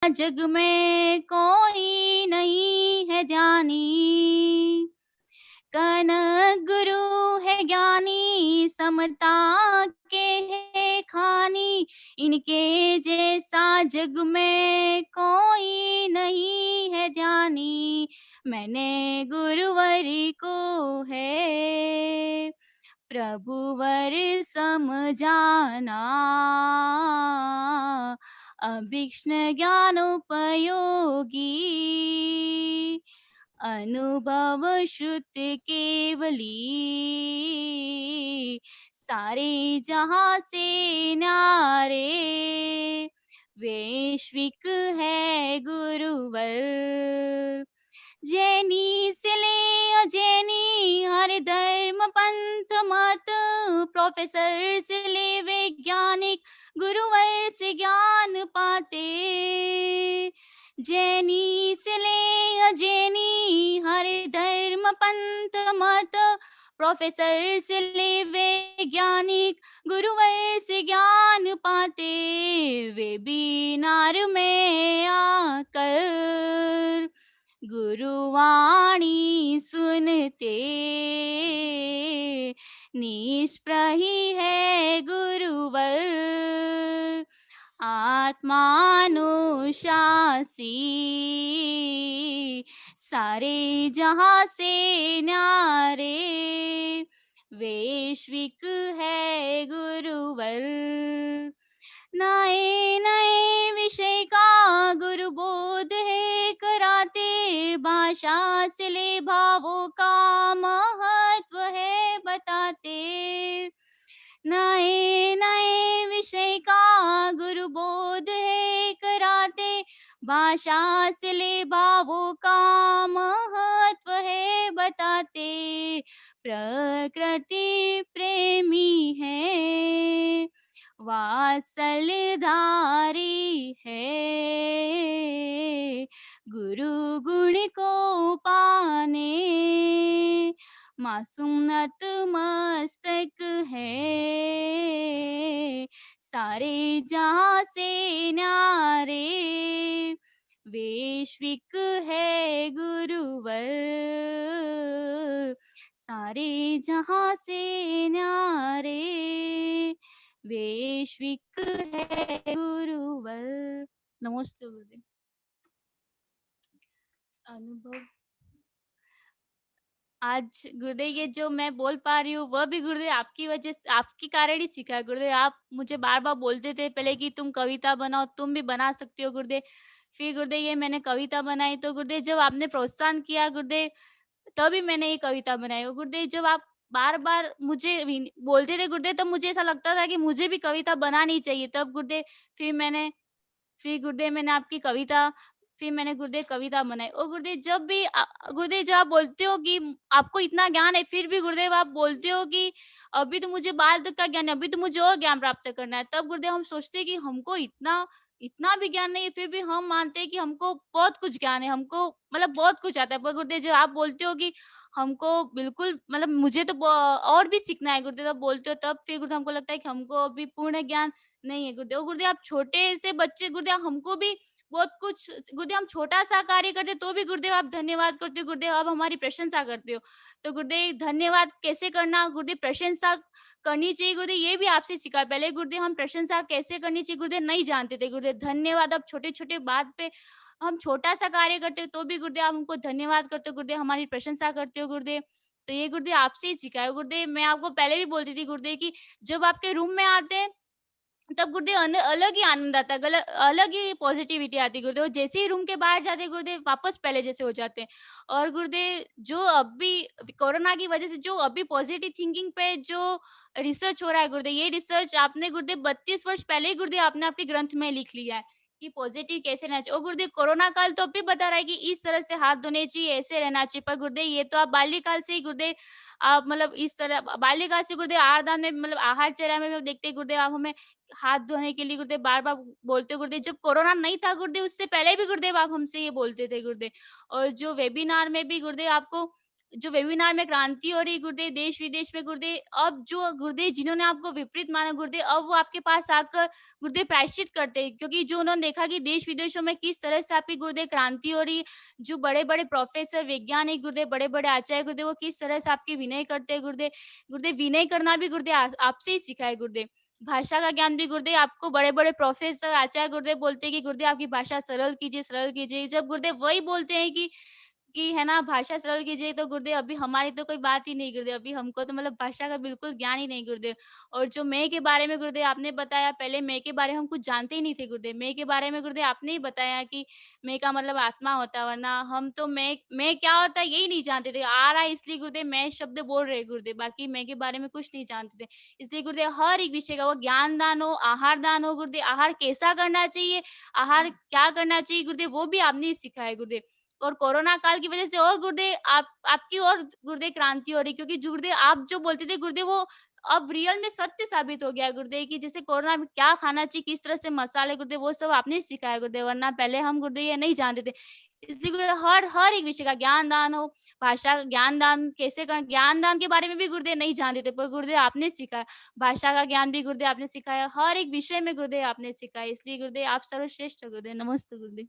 जग में कोई नहीं है ज्ञानी। कनक गुरु है ज्ञानी, समता के है खानी। इनके जैसा जग में कोई नहीं है ज्ञानी। मैंने गुरुवर को है प्रभुवर समझाना। अभीक्ष्ण ज्ञानोपयोगी, अनुभव श्रुत केवली। सारे जहां से न्यारे, वैश्विक है गुरुवर। जैनी से ले अजैनी, हर धर्म पंथ मत। प्रोफेसर से ले वैज्ञानिक, गुरुवर से ज्ञान पाते। जैनी से ले अजैनी, हर धर्म पंथ मत। प्रोफेसर से ले वैज्ञानिक, गुरुवर से ज्ञान पाते। वेबिनार में आकर गुरुवाणी सुनते। निष्प्रही है गुरुवर, आत्मानुशासी। सारे जहां से न्यारे, वैश्विक है गुरुवर। नए नए विषय का गुरु बोध है कराते। भाषा से ले भावों का महत्व है बताते। नए नए विषय का गुरु बोध है कराते। भाषा से ले भावों का महत्व है बताते। प्रकृति प्रेमी है, वात्सल्यधारी है। गुरु गुण को पाने, मासूम नतमस्तक है। सारे जहां से न्यारे, वैश्विक है गुरुवर। सारे जहां से न्यारे, वैश्विक है गुरुवर। नमस्ते गुरुदेव। अनुभव आज गुरुदेव, ये जो मैं बोल पा रही हूँ वह भी गुरुदेव आपकी वजह से, आपके कारण ही सीखा है गुरुदेव। आप मुझे बार बार बोलते थे पहले कि तुम कविता बनाओ, तुम भी बना सकती हो गुरुदेव। फिर गुरुदेव ये मैंने कविता बनाई, तो गुरुदेव जब आपने प्रोत्साहन किया गुरुदेव, तभी मैंने ये कविता बनाई। और गुरुदेव जब आप बार बार मुझे बोलते थे गुरुदेव, तब मुझे ऐसा लगता था कि मुझे भी कविता बनानी चाहिए। तब गुरुदेव फिर गुरुदेव मैंने आपकी कविता फिर मैंने गुरुदेव कविता बनाई। और गुरुदेव गुरुदेव जब आप बोलते हो कि आपको इतना ज्ञान है, फिर भी गुरुदेव आप बोलते हो कि अभी तो मुझे बाल तक का ज्ञान है, अभी तो मुझे और ज्ञान प्राप्त करना है। तब गुरुदेव हम सोचते हैं कि हमको इतना इतना भी ज्ञान नहीं है, फिर भी हम मानते हैं कि हमको बहुत कुछ ज्ञान है, हमको मतलब बहुत कुछ आता है। पर गुरुदेव जब आप बोलते हो कि हमको बिल्कुल मतलब मुझे तो और भी सीखना है गुरुदेव, तब बोलते हो, तब फिर गुरुदेव हमको लगता है कि हमको अभी पूर्ण ज्ञान नहीं है गुरुदेव। गुरुदेव आप छोटे से बच्चे गुरुदेव, हमको भी बहुत कुछ गुरुदेव, हम छोटा-सा कार्य करते तो भी गुरुदेव आप धन्यवाद करते हो गुरुदेव, आप हमारी प्रशंसा करते हो। तो गुरुदेव धन्यवाद कैसे करना, गुरुदेव प्रशंसा करनी चाहिए गुरुदेव, ये भी आपसे सीखा। पहले गुरुदेव हम प्रशंसा कैसे करनी चाहिए गुरुदेव नहीं जानते थे गुरुदेव। धन्यवाद, अब छोटे-छोटे बात पे हम छोटा-सा कार्य करते हो तो भी गुरुदेव आप हमको धन्यवाद करते हो गुरुदेव, हमारी प्रशंसा करते हो गुरुदेव। तो ये गुरुदेव आपसे ही सीखा है गुरुदेव। मैं आपको पहले भी बोलती थी गुरुदेव कि जब आपके रूम में आते हैं तब गुरुदेव अलग ही आनंद आता है, अलग ही पॉजिटिविटी आती है गुरुदेव। जैसे ही रूम के बाहर जाते हैं गुरुदेव, वापस पहले जैसे हो जाते हैं। और गुरुदेव जो अभी कोरोना की वजह से जो अभी पॉजिटिव थिंकिंग पे जो रिसर्च हो रहा है गुरुदेव, ये रिसर्च आपने गुरुदेव 32 वर्ष पहले ही गुरुदेव आपने आपके ग्रंथ में लिख लिया है कि पॉजिटिव कैसे रहना चाहिए। और गुरुदेव कोरोना काल तो अभी बता रहा है कि इस तरह से हाथ धोने चाहिए, ऐसे रहना चाहिए। पर गुरुदेव ये तो आप बाल्यकाल से ही गुरुदेव, आप मतलब इस तरह बाल्यकाल से गुरुदेव आहार में मतलब आहारचर्या में देखते हैं गुरुदेव, आप हमें हाथ धोने के लिए गुरुदेव बार-बार बोलते गुरुदेव। जब कोरोना नहीं था गुरुदेव, उससे पहले भी गुरुदेव आप हमसे ये बोलते थे गुरुदेव। और जो वेबिनार में भी गुरुदेव आपको जो वेबिनार में क्रांति हो रही गुरुदेव देश विदेश में गुरुदेव, अब जो गुरुदेव जिन्होंने आपको विपरीत माना गुरुदेव, अब वो आपके पास आकर गुरुदेव प्रायश्चित करते हैं, क्योंकि जो उन्होंने देखा कि देश विदेशों में किस तरह से आपकी गुरुदेव क्रांति हो रही है, जो बड़े बड़े प्रोफेसर वैज्ञानिक गुरुदेव, बड़े बड़े आचार्य गुरुदेव, वो किस तरह से आपकी विनय करते हैं गुरुदेव। गुरुदेव विनय करना भी गुरुदेव आपसे ही सीखा है गुरुदेव। भाषा का ज्ञान भी गुरुदेव आपको बड़े बड़े प्रोफेसर आचार्य गुरुदेव बोलते हैं कि गुरुदेव आपकी भाषा सरल कीजिए, सरल कीजिए। जब गुरुदेव वही बोलते हैं कि है ना भाषा सरल कीजिए, तो गुरुदेव अभी हमारी तो कोई बात ही नहीं गुरुदेव, अभी हमको तो मतलब भाषा का बिल्कुल ज्ञान ही नहीं गुरुदेव। और जो मैं के बारे में गुरुदेव आपने बताया, पहले मैं के बारे में हम कुछ जानते ही नहीं थे गुरुदेव। मैं के बारे में गुरुदेव आपने ही बताया कि मैं का मतलब आत्मा होता है, वरना हम तो मैं क्या होता है यही नहीं जानते थे। आ रहा है इसलिए गुरुदेव मैं शब्द बोल रहे गुरुदेव, बाकी मैं के बारे में कुछ नहीं जानते थे। इसलिए गुरुदेव हर एक विषय का, वो ज्ञान दान हो, आहार दान हो गुरुदेव, आहार कैसा करना चाहिए, आहार क्या करना चाहिए गुरुदेव, वो भी आपने ही सिखाया गुरुदेव। और कोरोना काल की वजह से और गुरुदेव आपकी और गुरुदेव क्रांति हो रही, क्योंकि गुरुदेव आप जो बोलते थे गुरुदेव, वो अब रियल में सत्य साबित हो गया है गुरुदेव, कि जैसे कोरोना में क्या खाना चाहिए, किस तरह से मसाले गुरुदेव, वो सब आपने ही सिखाया गुरुदेव, वरना पहले हम गुरुदेव ये नहीं जानते थे। इसलिए गुरुदेव हर हर एक विषय का ज्ञान दान हो, भाषा ज्ञान दान कैसे कर, ज्ञान दान के बारे में भी गुरुदेव नहीं जानते थे, पर गुरुदेव आपने सिखाया। भाषा का ज्ञान भी गुरुदेव आपने सिखाया, हर एक विषय में गुरुदेव आपने सिखाया। इसलिए गुरुदेव आप सर्वश्रेष्ठ हो गुरुदेव। नमस्ते गुरुदेव।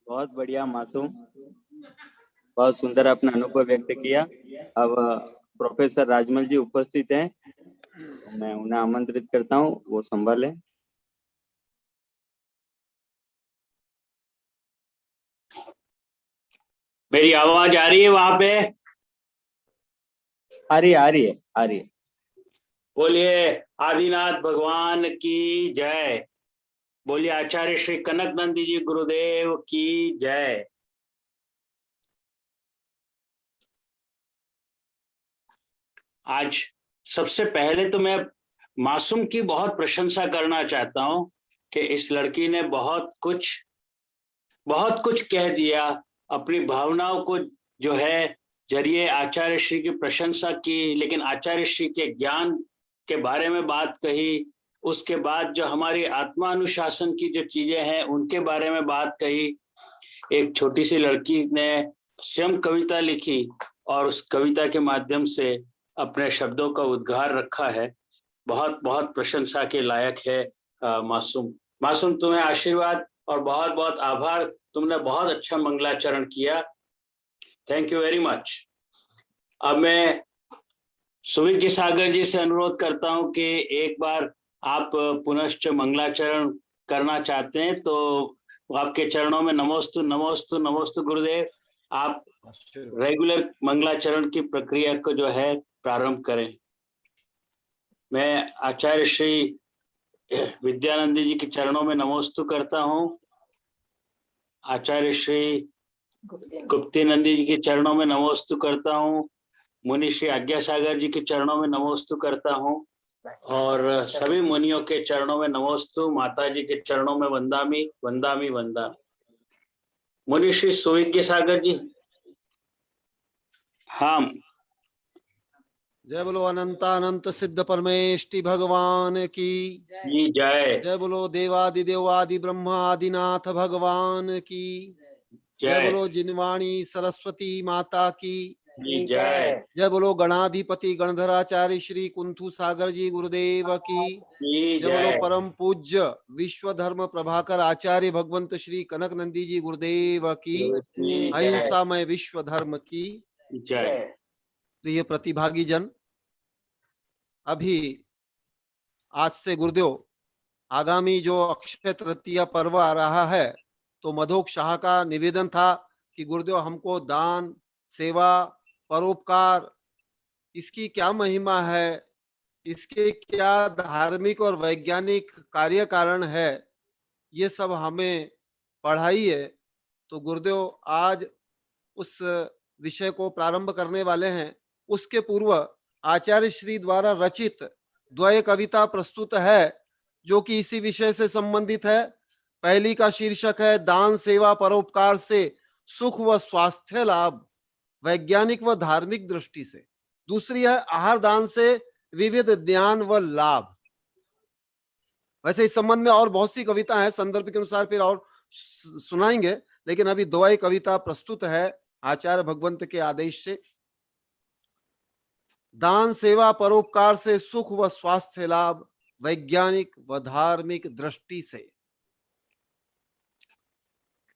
बहुत बढ़िया मासूम, बहुत सुंदर अपना अनुभव व्यक्त किया। अब प्रोफेसर राजमल जी उपस्थित हैं, मैं उन्हें आमंत्रित करता हूं, वो संभालें। मेरी आवाज आ रही है वहां पे? आ रही है, आ रही है। बोलिए आदिनाथ भगवान की जय। बोलिए आचार्य श्री कनक नंदी जी गुरुदेव की जय। आज सबसे पहले तो मैं मासूम की बहुत प्रशंसा करना चाहता हूं कि इस लड़की ने बहुत कुछ कह दिया, अपनी भावनाओं को जो है जरिए आचार्य श्री की प्रशंसा की, लेकिन आचार्य श्री के ज्ञान के बारे में बात कही। उसके बाद जो हमारी आत्मानुशासन की जो चीजें हैं उनके बारे में बात कही। एक छोटी सी लड़की ने स्वयं कविता लिखी और उस कविता के माध्यम से अपने शब्दों का उद्गार रखा है। बहुत बहुत प्रशंसा के लायक है मासूम, तुम्हें आशीर्वाद और बहुत बहुत आभार। तुमने बहुत अच्छा मंगलाचरण किया, थैंक यू वेरी मच। अब मैं सुविज्ञ सागर जी से अनुरोध करता हूं कि एक बार आप पुनश्च मंगलाचरण करना चाहते हैं तो आपके चरणों में नमोस्तु नमोस्तु नमोस्तु गुरुदेव। आप रेगुलर मंगलाचरण की प्रक्रिया को जो है प्रारंभ करें। मैं आचार्य श्री विद्यानंदी जी के चरणों में नमोस्तु करता हूं। आचार्य श्री गुप्तीनंदी जी के चरणों में नमोस्तु करता हूं। मुनि श्री आज्ञासागर जी के चरणों में नमोस्तु करता हूं और सभी मुनियों के चरणों में नमोस्तु। माता जी के चरणों में वंदामी वंदामी वंदा। मुनि श्री सुविज्ञ सागर जी। हाँ, जय बोलो अनंतानंत सिद्ध परमेष्टि भगवान की जी जय। जय बोलो देवादि देवादि ब्रह्मा आदिनाथ भगवान की जय बोलो जिनवाणी सरस्वती माता की जी जय। जय बोलो गणाधिपति गणधराचार्य श्री कुंथु सागर जी गुरुदेव की जय बोलो परम पूज्य विश्व धर्म प्रभाकर आचार्य भगवंत श्री कनक नंदी जी गुरुदेव की अहिंसामय विश्व धर्म की जय। प्रिय प्रतिभागी जन, अभी आज से गुरुदेव आगामी जो अक्षय तृतीया पर्व आ रहा है, तो मधोक शाह का निवेदन था कि गुरुदेव हमको दान सेवा परोपकार इसकी क्या महिमा है, इसके क्या धार्मिक और वैज्ञानिक कार्य कारण है, ये सब हमें पढ़ाइए। तो गुरुदेव आज उस विषय को प्रारंभ करने वाले हैं। उसके पूर्व आचार्य श्री द्वारा रचित द्वय कविता प्रस्तुत है जो कि इसी विषय से संबंधित है। पहली का शीर्षक है दान सेवा परोपकार से सुख व स्वास्थ्य लाभ वैज्ञानिक व धार्मिक दृष्टि से। दूसरी है आहार दान से विविध ज्ञान व लाभ। वैसे इस संबंध में और बहुत सी कविता है, संदर्भ के अनुसार फिर और सुनाएंगे, लेकिन अभी द्वय कविता प्रस्तुत है आचार्य भगवंत के आदेश से दान सेवा परोपकार से सुख व स्वास्थ्य लाभ, वैज्ञानिक व धार्मिक दृष्टि से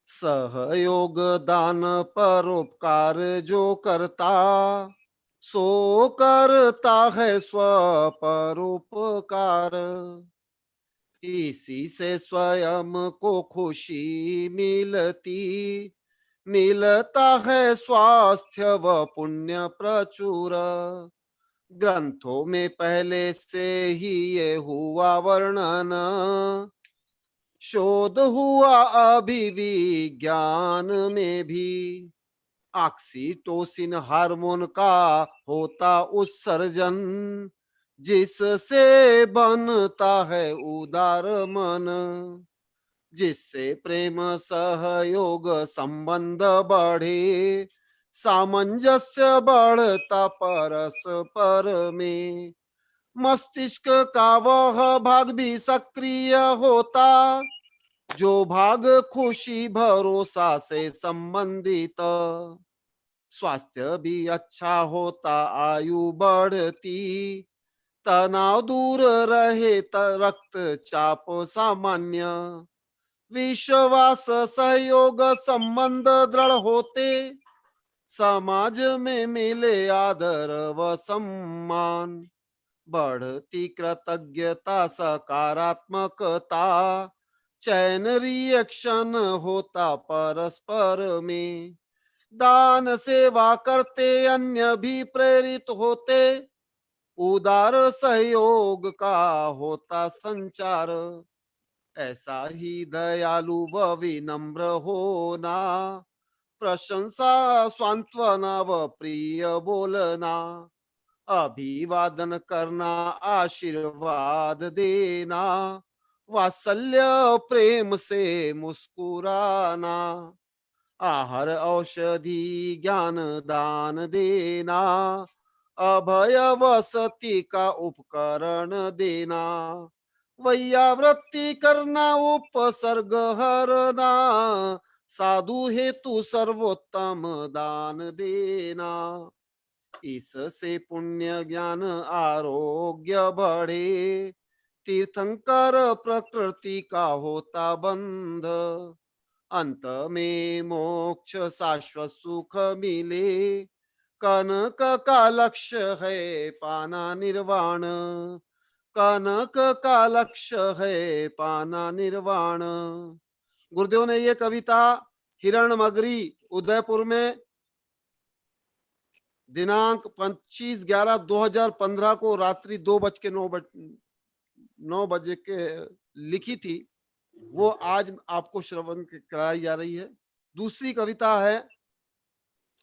सहयोग दान परोपकार जो करता सो करता है स्व परोपकार। इसी से स्वयं को खुशी मिलती, मिलता है स्वास्थ्य व पुण्य प्रचुर। ग्रंथों में पहले से ही ये हुआ वर्णन, शोध हुआ अभी विज्ञान में भी। ऑक्सीटोसिन हार्मोन का होता उत्सर्जन, जिससे बनता है उदार मन, जिससे प्रेम सहयोग संबंध बढ़े, सामंजस्य बढ़ता परस्पर में। मस्तिष्क का वह भाग भी सक्रिय होता, जो भाग खुशी भरोसा से संबंधित। स्वास्थ्य भी अच्छा होता, आयु बढ़ती, तनाव दूर रहे, रक्तचाप सामान्य, विश्वास सहयोग संबंध दृढ़ होते, समाज में मिले आदर व सम्मान, बढ़ती कृतज्ञता सकारात्मकता, चैन रिएक्शन होता परस्पर में। दान सेवा करते अन्य भी प्रेरित होते, उदार सहयोग का होता संचार। ऐसा ही दयालु व विनम्र होना, प्रशंसा सांत्वना व प्रिय बोलना, अभिवादन करना, आशीर्वाद देना, वात्सल्य प्रेम से मुस्कुराना, आहार औषधि ज्ञान दान देना, अभय वसति का उपकरण देना, वैयावृत्ति करना, उपसर्ग हरना, साधु हेतु सर्वोत्तम दान देना। इससे पुण्य ज्ञान आरोग्य बढ़े, तीर्थंकर प्रकृति का होता बंध, अंत में मोक्ष शाश्वत सुख मिले। कनक का लक्ष्य है पाना निर्वाण, कनक का लक्ष्य है पाना निर्वाण। गुरुदेव ने ये कविता हिरणमगरी उदयपुर में दिनांक 25/11/2015 को रात्रि 2:09 के लिखी थी, वो आज आपको श्रवण कराई जा रही है। दूसरी कविता है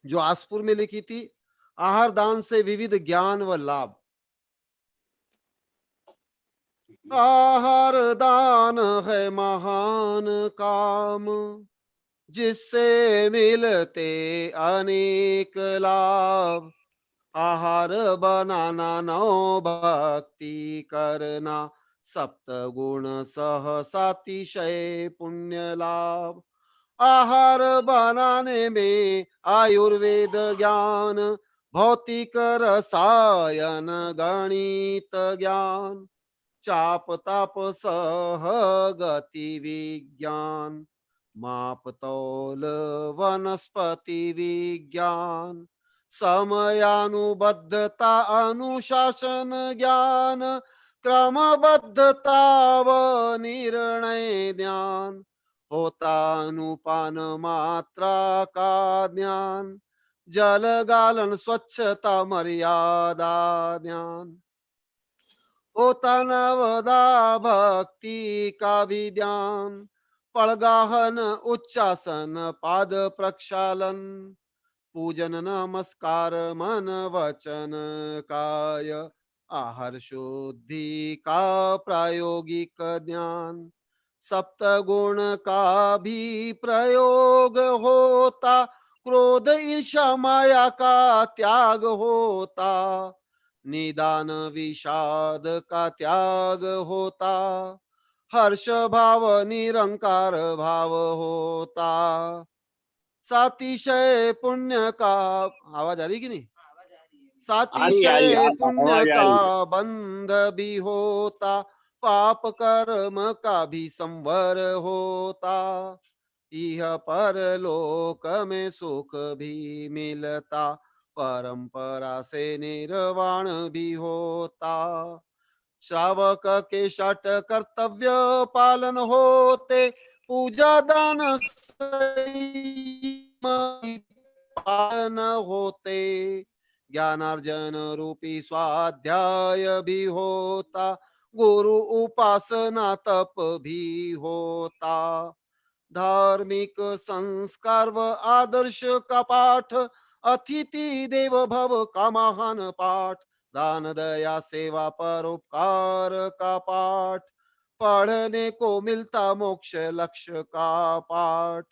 जो आसपुर में लिखी थी, आहार दान से विविध ज्ञान व लाभ। आहार दान है महान काम, जिससे मिलते अनेक लाभ। आहार बनाना नौ भक्ति करना, सप्त गुण सहसातिशय पुण्य लाभ। आहार बनाने में आयुर्वेद ज्ञान, भौतिक रसायन गणित ज्ञान, चाप ताप सह गति विज्ञान, माप तौल वनस्पति विज्ञान, समयानुबद्धता अनुशासन ज्ञान, क्रमबद्धता व निर्णय ज्ञान, होता अनुपान मात्रा का ज्ञान, जल गालन स्वच्छता मर्यादा ज्ञान, होता नवदा भक्ति का भी ध्यान, पड़गाहन उच्चासन पाद प्रक्षालन, पूजन नमस्कार मन वचन काय, आहार शुद्धि का प्रायोगिक ज्ञान, सप्त गुण का भी प्रयोग होता, क्रोध ईर्ष्या माया का त्याग होता, निदान विषाद का त्याग होता, हर्ष भाव निरंकार भाव होता, सातिशय पुण्य का, आवाज आ रही कि नहीं? आ रही सातिशय हाँ, पुण्य आवाज आ का रही। बंध भी होता, पाप कर्म का भी संवर होता, यह परलोक में सुख भी मिलता, परंपरा से निर्वाण भी होता। श्रावक के 6 कर्तव्य पालन होते, पूजा दान पालन होते, ज्ञानार्जन रूपी स्वाध्याय भी होता, गुरु उपासना तप भी होता, धार्मिक संस्कार व आदर्श का पाठ, अतिथि देव भव का महान पाठ, दान दया सेवा परोपकार का पाठ, पढ़ने को मिलता मोक्ष लक्ष्य का पाठ,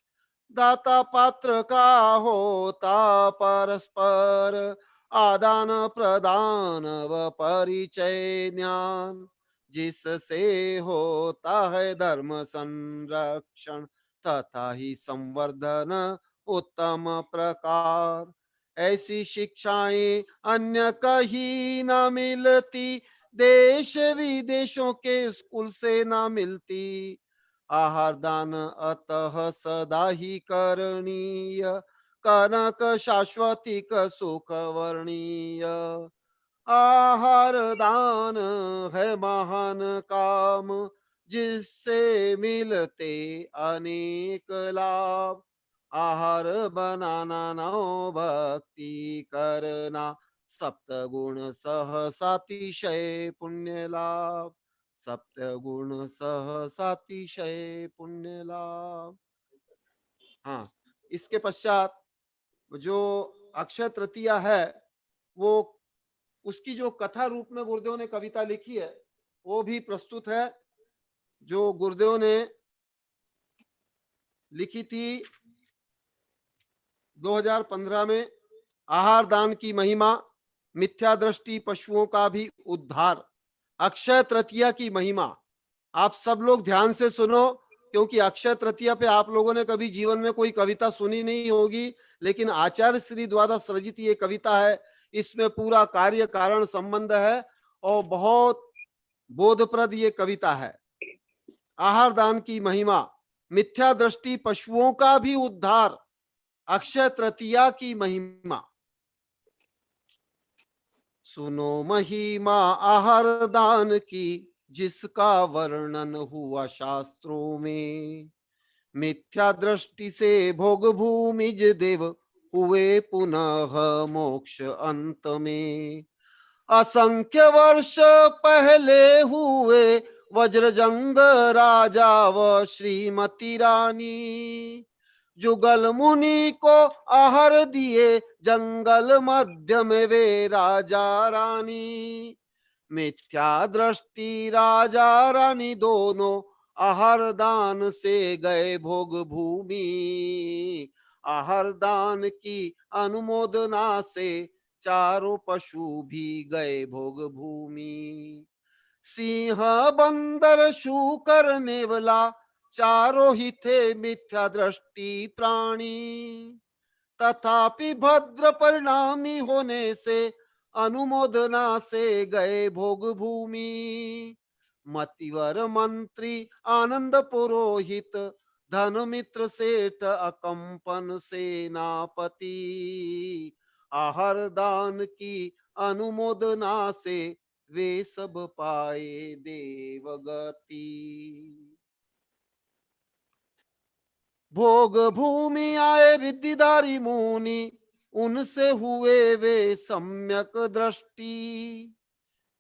दाता पात्र का होता परस्पर आदान प्रदान व परिचय ज्ञान, जिससे होता है धर्म संरक्षण तथा ही संवर्धन उत्तम प्रकार। ऐसी शिक्षाएं अन्य कहीं ना मिलती, देश विदेशों के स्कूल से ना मिलती। आहार दान अतः सदा ही करणीय, कनक शाश्वतिक सुख वर्णीय। आहार दान है महान काम, जिससे मिलते अनेक लाभ। आहार बनाना नौ भक्ति करना, सप्त गुण सहसातिशय पुण्य लाभ, सप्त गुण सहसातिशय पुण्य लाभ। हाँ, इसके पश्चात जो अक्षय तृतीया है, वो उसकी जो कथा रूप में गुरुदेव ने कविता लिखी है वो भी प्रस्तुत है, जो गुरुदेव ने लिखी थी 2015 में। आहार दान की महिमा, मिथ्या दृष्टि पशुओं का भी उद्धार, अक्षय तृतीया की महिमा। आप सब लोग ध्यान से सुनो, क्योंकि अक्षय तृतीया पे आप लोगों ने कभी जीवन में कोई कविता सुनी नहीं होगी, लेकिन आचार्य श्री द्वारा सृजित ये कविता है। इसमें पूरा कार्य कारण संबंध है और बहुत बोधप्रद ये कविता है। आहार दान की महिमा, मिथ्या दृष्टि पशुओं का भी उद्धार, अक्षय तृतीया की महिमा। सुनो महिमा आहार दान की, जिसका वर्णन हुआ शास्त्रों में। मिथ्या दृष्टि से भोग भूमिज देव हुए पुनः मोक्ष अंत में। असंख्य वर्ष पहले हुए वज्रजंग राजा व श्रीमती रानी, जुगल मुनि को आहार दिए जंगल मध्य में वे राजा रानी। मिथ्या दृष्टि राजा रानी दोनों आहार दान से गए भोग भूमि। आहार दान की अनुमोदना से चारों पशु भी गए भोग भूमि। सिंह बंदर शूकर नेवला चारों ही थे मिथ्या दृष्टि प्राणी, तथापि भद्र परिणामी होने से अनुमोदना से गए भोग भूमि। मतिवर मंत्री आनंद पुरोहित, धन मित्र सेठ अकंपन सेनापति, आहार दान की अनुमोदना से वे सब पाए देवगति। भोग भूमि आए रिद्धिधारी मुनि, उनसे हुए वे सम्यक दृष्टि।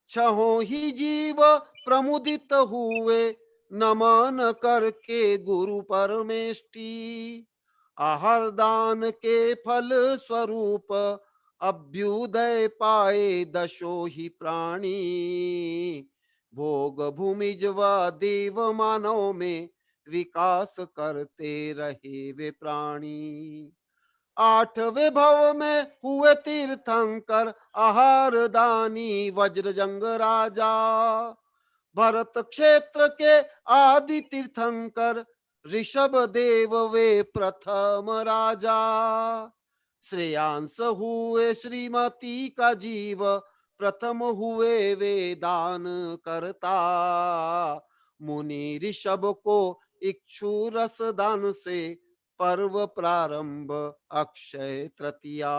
छहों ही जीव प्रमुदित हुए, नमन करके गुरु परमेष्टि। आहार दान के फल स्वरूप अभ्युदय पाए दशो ही प्राणी। भोग भूमिज व देव मानव में विकास करते रहे वे प्राणी। 8वें भव में हुए तीर्थंकर आहार दानी वज्रजंग राजा। भरत क्षेत्र के आदि तीर्थंकर ऋषभ देव वे प्रथम राजा, श्रेयांश हुए श्रीमती का जीव, प्रथम हुए वे दान करता। मुनि ऋषभ को इक्षु रस दान से, पर्व प्रारंभ अक्षय तृतीया।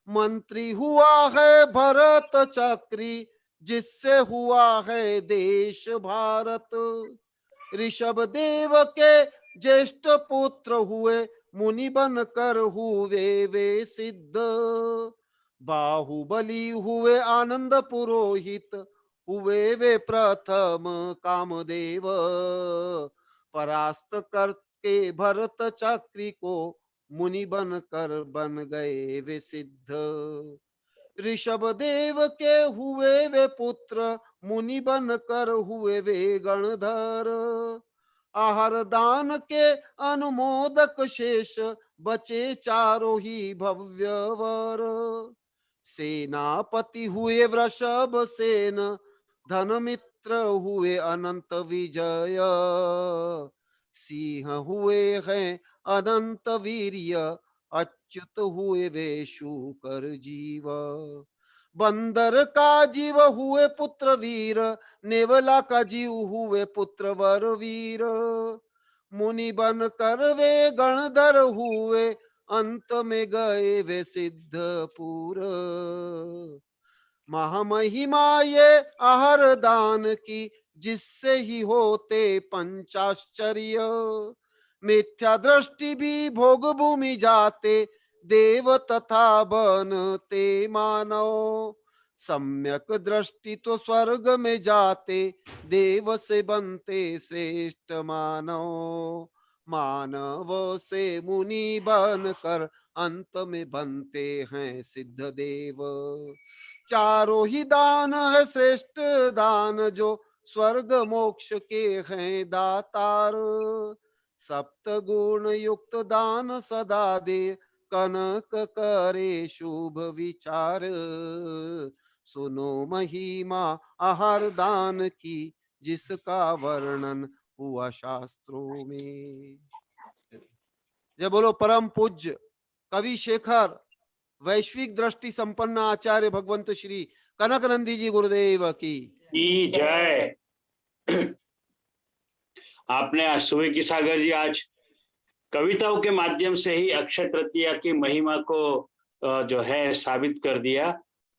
मंत्री हुआ है भरत चक्री, जिससे हुआ है देश भारत। ऋषभ देव के ज्येष्ठ पुत्र हुए, मुनि बनकर हुए वे सिद्ध। बाहुबली हुए आनंद पुरोहित, हुए वे प्रथम कामदेव। परास्त करके भरत चक्री को, मुनि बनकर बन गए वे सिद्ध। ऋषभ देव के हुए वे पुत्र, मुनि बनकर हुए वे गणधर। आहार दान के अनुमोदक शेष, बचे चारों ही भव्य वर। सेनापति हुए वृषभ सेन, धन मित्र हुए अनंत विजय। सिंह हुए हैं अनंत वीर्य, अच्युत हुए वे शूकर जीव। बंदर का जीव हुए पुत्र वीर, नेवला का जीव हुए पुत्र वर वीर। मुनि बन कर वे गणधर हुए, अंत में गए वे सिद्धपुर। महामहिमा ये आहार दान की, जिससे ही होते पंचाश्चर्य। मिथ्या दृष्टि भी भोग भूमि जाते, देव तथा बनते मानव। सम्यक दृष्टि तो स्वर्ग में जाते, देव से बनते श्रेष्ठ मानव। मानव से मुनि बनकर, अंत में बनते हैं सिद्ध देव। चारों ही दान है श्रेष्ठ दान, जो स्वर्ग मोक्ष के हैं दातार। सप्त गुण युक्त दान सदा दे, कनक करे शुभ विचार। सुनो महिमा आहार दान की, जिसका वर्णन हुआ शास्त्रों में। जय बोलो परम पूज्य कवि शेखर वैश्विक दृष्टि संपन्न आचार्य भगवंत श्री कनक नंदी जी गुरुदेव की जय। आपने आज सुबह की सागर जी आज कविताओं के माध्यम से ही अक्षय तृतीया की महिमा को जो है साबित कर दिया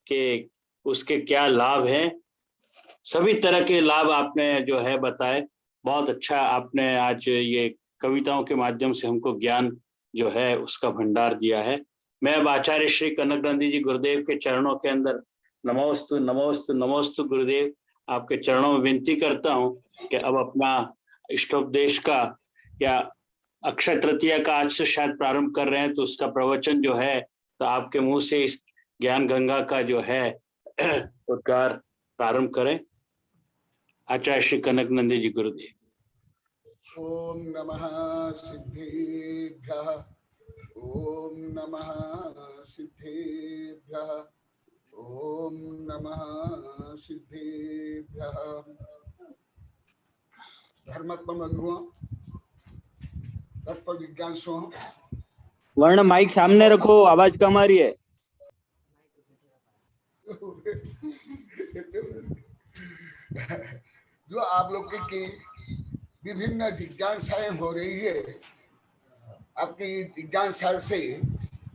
कि उसके क्या लाभ हैं। सभी तरह के लाभ आपने जो है बताए। बहुत अच्छा आपने आज ये कविताओं के माध्यम से हमको ज्ञान जो है उसका भंडार दिया है। मैं अब आचार्य श्री कनक नंदी जी गुरुदेव के चरणों के अंदर नमोस्तु नमोस्तु नमोस्तु गुरुदेव आपके चरणों में विनती करता हूँ कि अब अपना इष्टोपदेश का या अक्षय तृतीया का आज से शायद प्रारंभ कर रहे हैं, तो उसका प्रवचन जो है तो आपके मुंह से इस ज्ञान गंगा का जो है उद्गार प्रारंभ करें। आचार्य श्री कनक नंदी जी गुरुदेव। ओम नमः सिद्धेभ्यः, ओम नमः सिद्धेभ्यः, ओम नमः सिद्धेभ्यः। धर्मात्मा बंधुओं, तत्पर जिज्ञासुओं, वर्ण माइक सामने रखो, आवाज कम आ रही है। जो आप लोग की विभिन्न जिज्ञासाएं हो रही है, आपकी जिज्ञासा से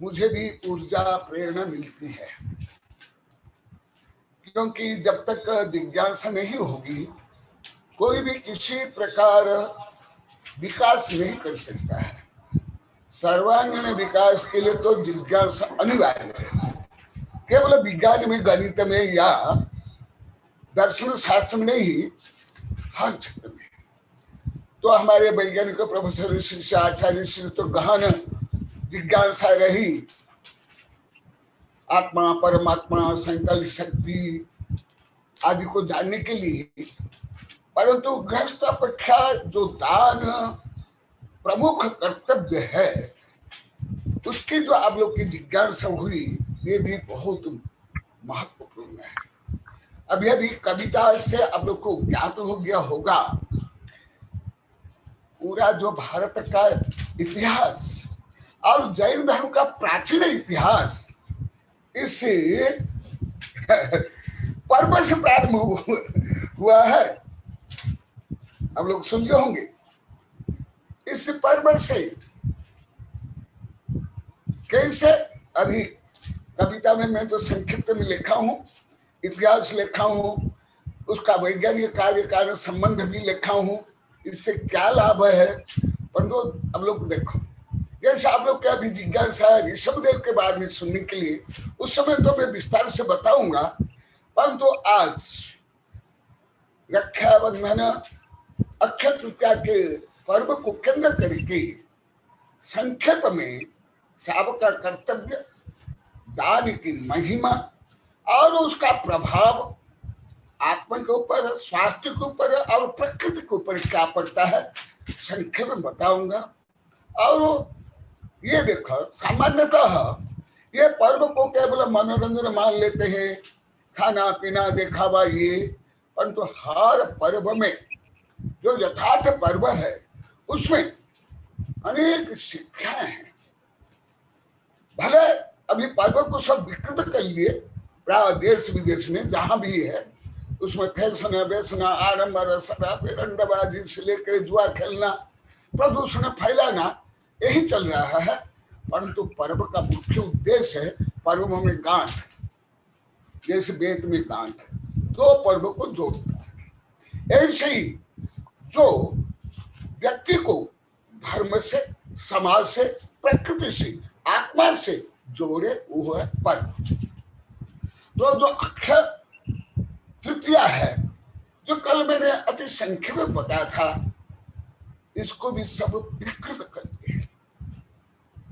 मुझे भी ऊर्जा प्रेरणा मिलती है, क्योंकि जब तक जिज्ञासा नहीं होगी कोई भी किसी प्रकार विकास नहीं कर सकता है। सर्वांगीण विकास के लिए तो जिज्ञासा अनिवार्य है। केवल विज्ञान में, गणित में या दर्शन शास्त्र में नहीं, हर क्षेत्र में। तो हमारे वैज्ञानिक प्रोफेसर श्री आचार्य श्री तो गहन जिज्ञासा रही, आत्मा परमात्मा संकल्प शक्ति आदि को जानने के लिए। परंतु गृहस्थ अपेक्षा जो दान प्रमुख कर्तव्य है, उसकी जो आप लोग की जिज्ञासा हुई, ये भी बहुत महत्वपूर्ण है। अभी अभी कविता से आप लोग को ज्ञात हो गया होगा पूरा जो भारत का इतिहास और जैन धर्म का प्राचीन इतिहास इस पर्व से प्रारंभ हुआ है। हम लोग समझे होंगे। इस पर्व से कैसे, अभी कविता में मैं तो संक्षिप्त में लिखा हूं, इतिहास लिखा हूं, उसका वैज्ञानिक कार्य कारण संबंध भी लिखा हूं, इससे क्या लाभ है। परंतु अब लोग देखो, जैसे आप लोग क्या भी जिज्ञासा है ऋषभदेव के बारे में सुनने के लिए, उस समय तो मैं विस्तार से बताऊंगा। परंतु आज रक्षाबंधन अक्षय तृतीया के पर्व को केंद्र करके संक्षेप में श्रावक का कर्तव्य, दान की महिमा और उसका प्रभाव आत्मा के ऊपर, स्वास्थ्य के ऊपर और प्रकृति के ऊपर क्या पड़ता है संक्षेप में बताऊंगा। और ये देखो, सामान्यतः ये पर्व को केवल मनोरंजन मान लेते हैं, खाना पीना दिखावा ये, परंतु हर पर्व में जो यथार्थ पर्व है उसमें अनेक शिक्षाएं हैं। भले अभी पर्व को सब विकृत कर लिए, प्राय देश विदेश में जहां भी है उसमें फैशन बेचना, आडम्बर, शराब, रंडबाजी से लेकर जुआ खेलना, प्रदूषण फैलाना, यही चल रहा है। परंतु पर्व का मुख्य उद्देश्य है पर्वों में गांठ, जैसे वेद में गांठ दो पर्व को जोड़ता है। ऐसे ही जो व्यक्ति को धर्म से, समाज से, प्रकृति से, आत्मा से जोड़े वो है पर्व। तो जो अक्षय तृतीया है, जो कल मैंने अति संक्षेप में बताया था, इसको भी सब विकृत कर दिया,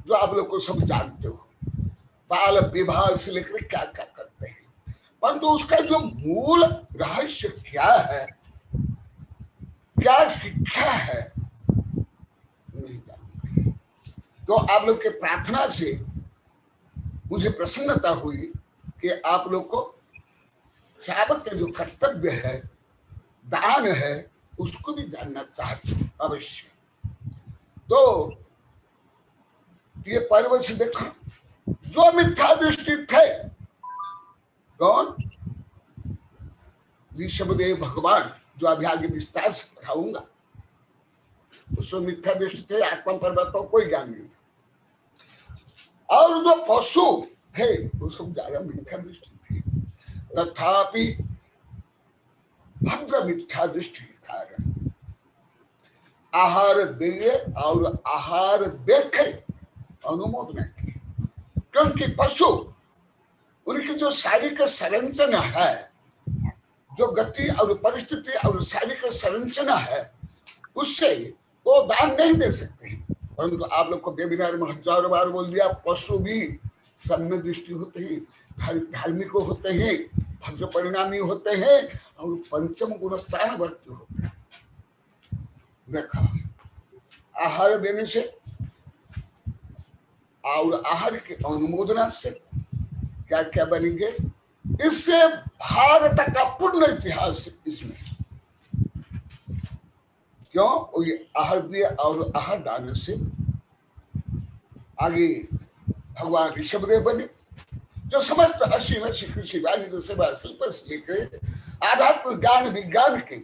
जो आप लोग को सब जानते हो, बाल विवाह से लेकर क्या क्या करते हैं। परंतु उसका जो मूल रहस्य क्या है, क्या शिक्षा है, नहीं जानते। तो आप लोग के प्रार्थना से मुझे प्रसन्नता हुई कि आप लोग को श्रावक के जो कर्तव्य है, दान है, उसको भी जानना चाहते हो अवश्य। तो ये पर्व से देखो, जो मिथ्या दृष्टि थे, कौन? ऋषभदेव भगवान, जो अभी आगे विस्तार से पढ़ाऊंगा, उसमें मिथ्या दृष्टि थे, आत्मा पर्वत को कोई ज्ञान नहीं था। और जो पशु थे वो सब ज्यादा मिथ्या दृष्टि थी, तथापि भद्र मिथ्या दृष्टि के कारण आहार दिए और आहार देखे अनुमोदन की। क्योंकि पशु, उनकी जो शारीरिक संरचना है, जो गति और परिस्थिति और शारीरिक संरचना है, उससे वो दान नहीं दे सकते हैं। परंतु आप लोग को वेबिनार में हजारों बार बोल दिया, पशु भी सम्य दृष्टि होते हैं, धार्मिक होते हैं, भद्र परिणामी होते हैं और पंचम गुणस्थान वर्ती होते हैं। देखा, आहार देने से और आहार के अनुमोदना से क्या क्या बनेंगे, इससे भारत का पूर्ण इतिहास इसमें। क्यों? ये आहार दिया और आहार दान से आगे भगवान ऋषभदेव बने, जो समस्त असीम कृषि वाणिज्य सेवा शिल्प से लेकर आध्यात्मिक ज्ञान विज्ञान के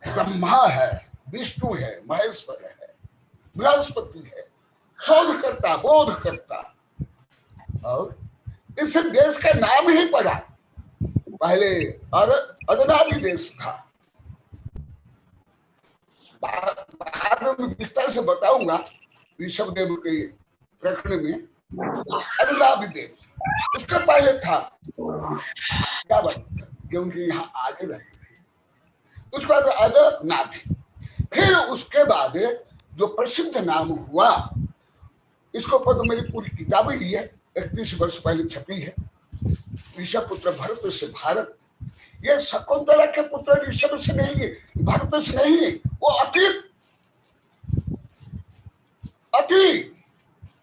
ब्रह्मा है, विष्णु है, महेश्वर है, बृहस्पति है, शोधकर्ता, बोधकर्ता। और इस देश का नाम ही पड़ा, पहले और अजनाबी देश था, बाद में विस्तार से बताऊंगा। ऋषभदेव के प्रकरण में अजनाबी देश, उसके पहले था क्या बात, क्योंकि यहाँ आगे रहे थे। उसके बाद अजनाबी, फिर उसके बाद जो प्रसिद्ध नाम हुआ, इसको पर तो मेरी पूरी किताब ही है, 31 वर्ष पहले छपी है, ऋषभ पुत्र भरत से भारत। ये शकुंतला के पुत्र ऋषभ से नहीं है, भरत से नहीं है, वो अति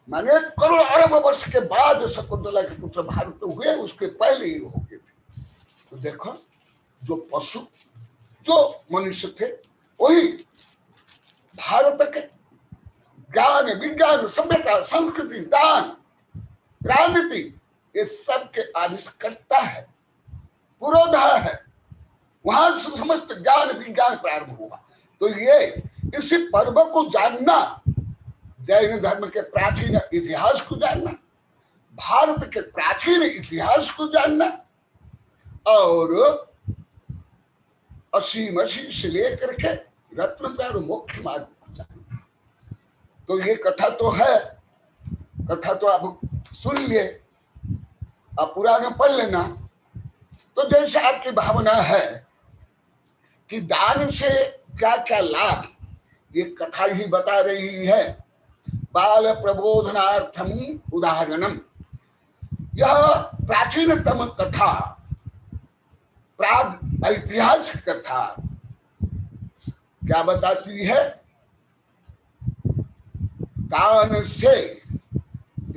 माने करोड़ अरब वर्ष के बाद शकुंतला के पुत्र भारत हुए, उसके पहले ही हो गए थे। तो देखो, जो पशु, जो मनुष्य थे, वही भारत के ज्ञान विज्ञान सभ्यता संस्कृति दान राजनीति ये सब के आविष्कर्ता है, पुरोधा है। वहां से समस्त ज्ञान विज्ञान प्रारंभ हुआ। तो ये इसी पर्व को जानना, जैन धर्म के प्राचीन इतिहास को जानना, भारत के प्राचीन इतिहास को जानना और असीम से लेकर के रत्न मुख्य मार्ग को जानना। तो ये कथा तो है, कथा तो आप सुन लिए, आप पुराना पढ़ लेना। तो जैसे आपकी भावना है कि दान से क्या क्या लाभ, ये कथा ही बता रही है। बाल प्रबोधनार्थम उदाहरणम, यह प्राचीनतम कथा, प्राग ऐतिहासिक कथा क्या बताती है? दान से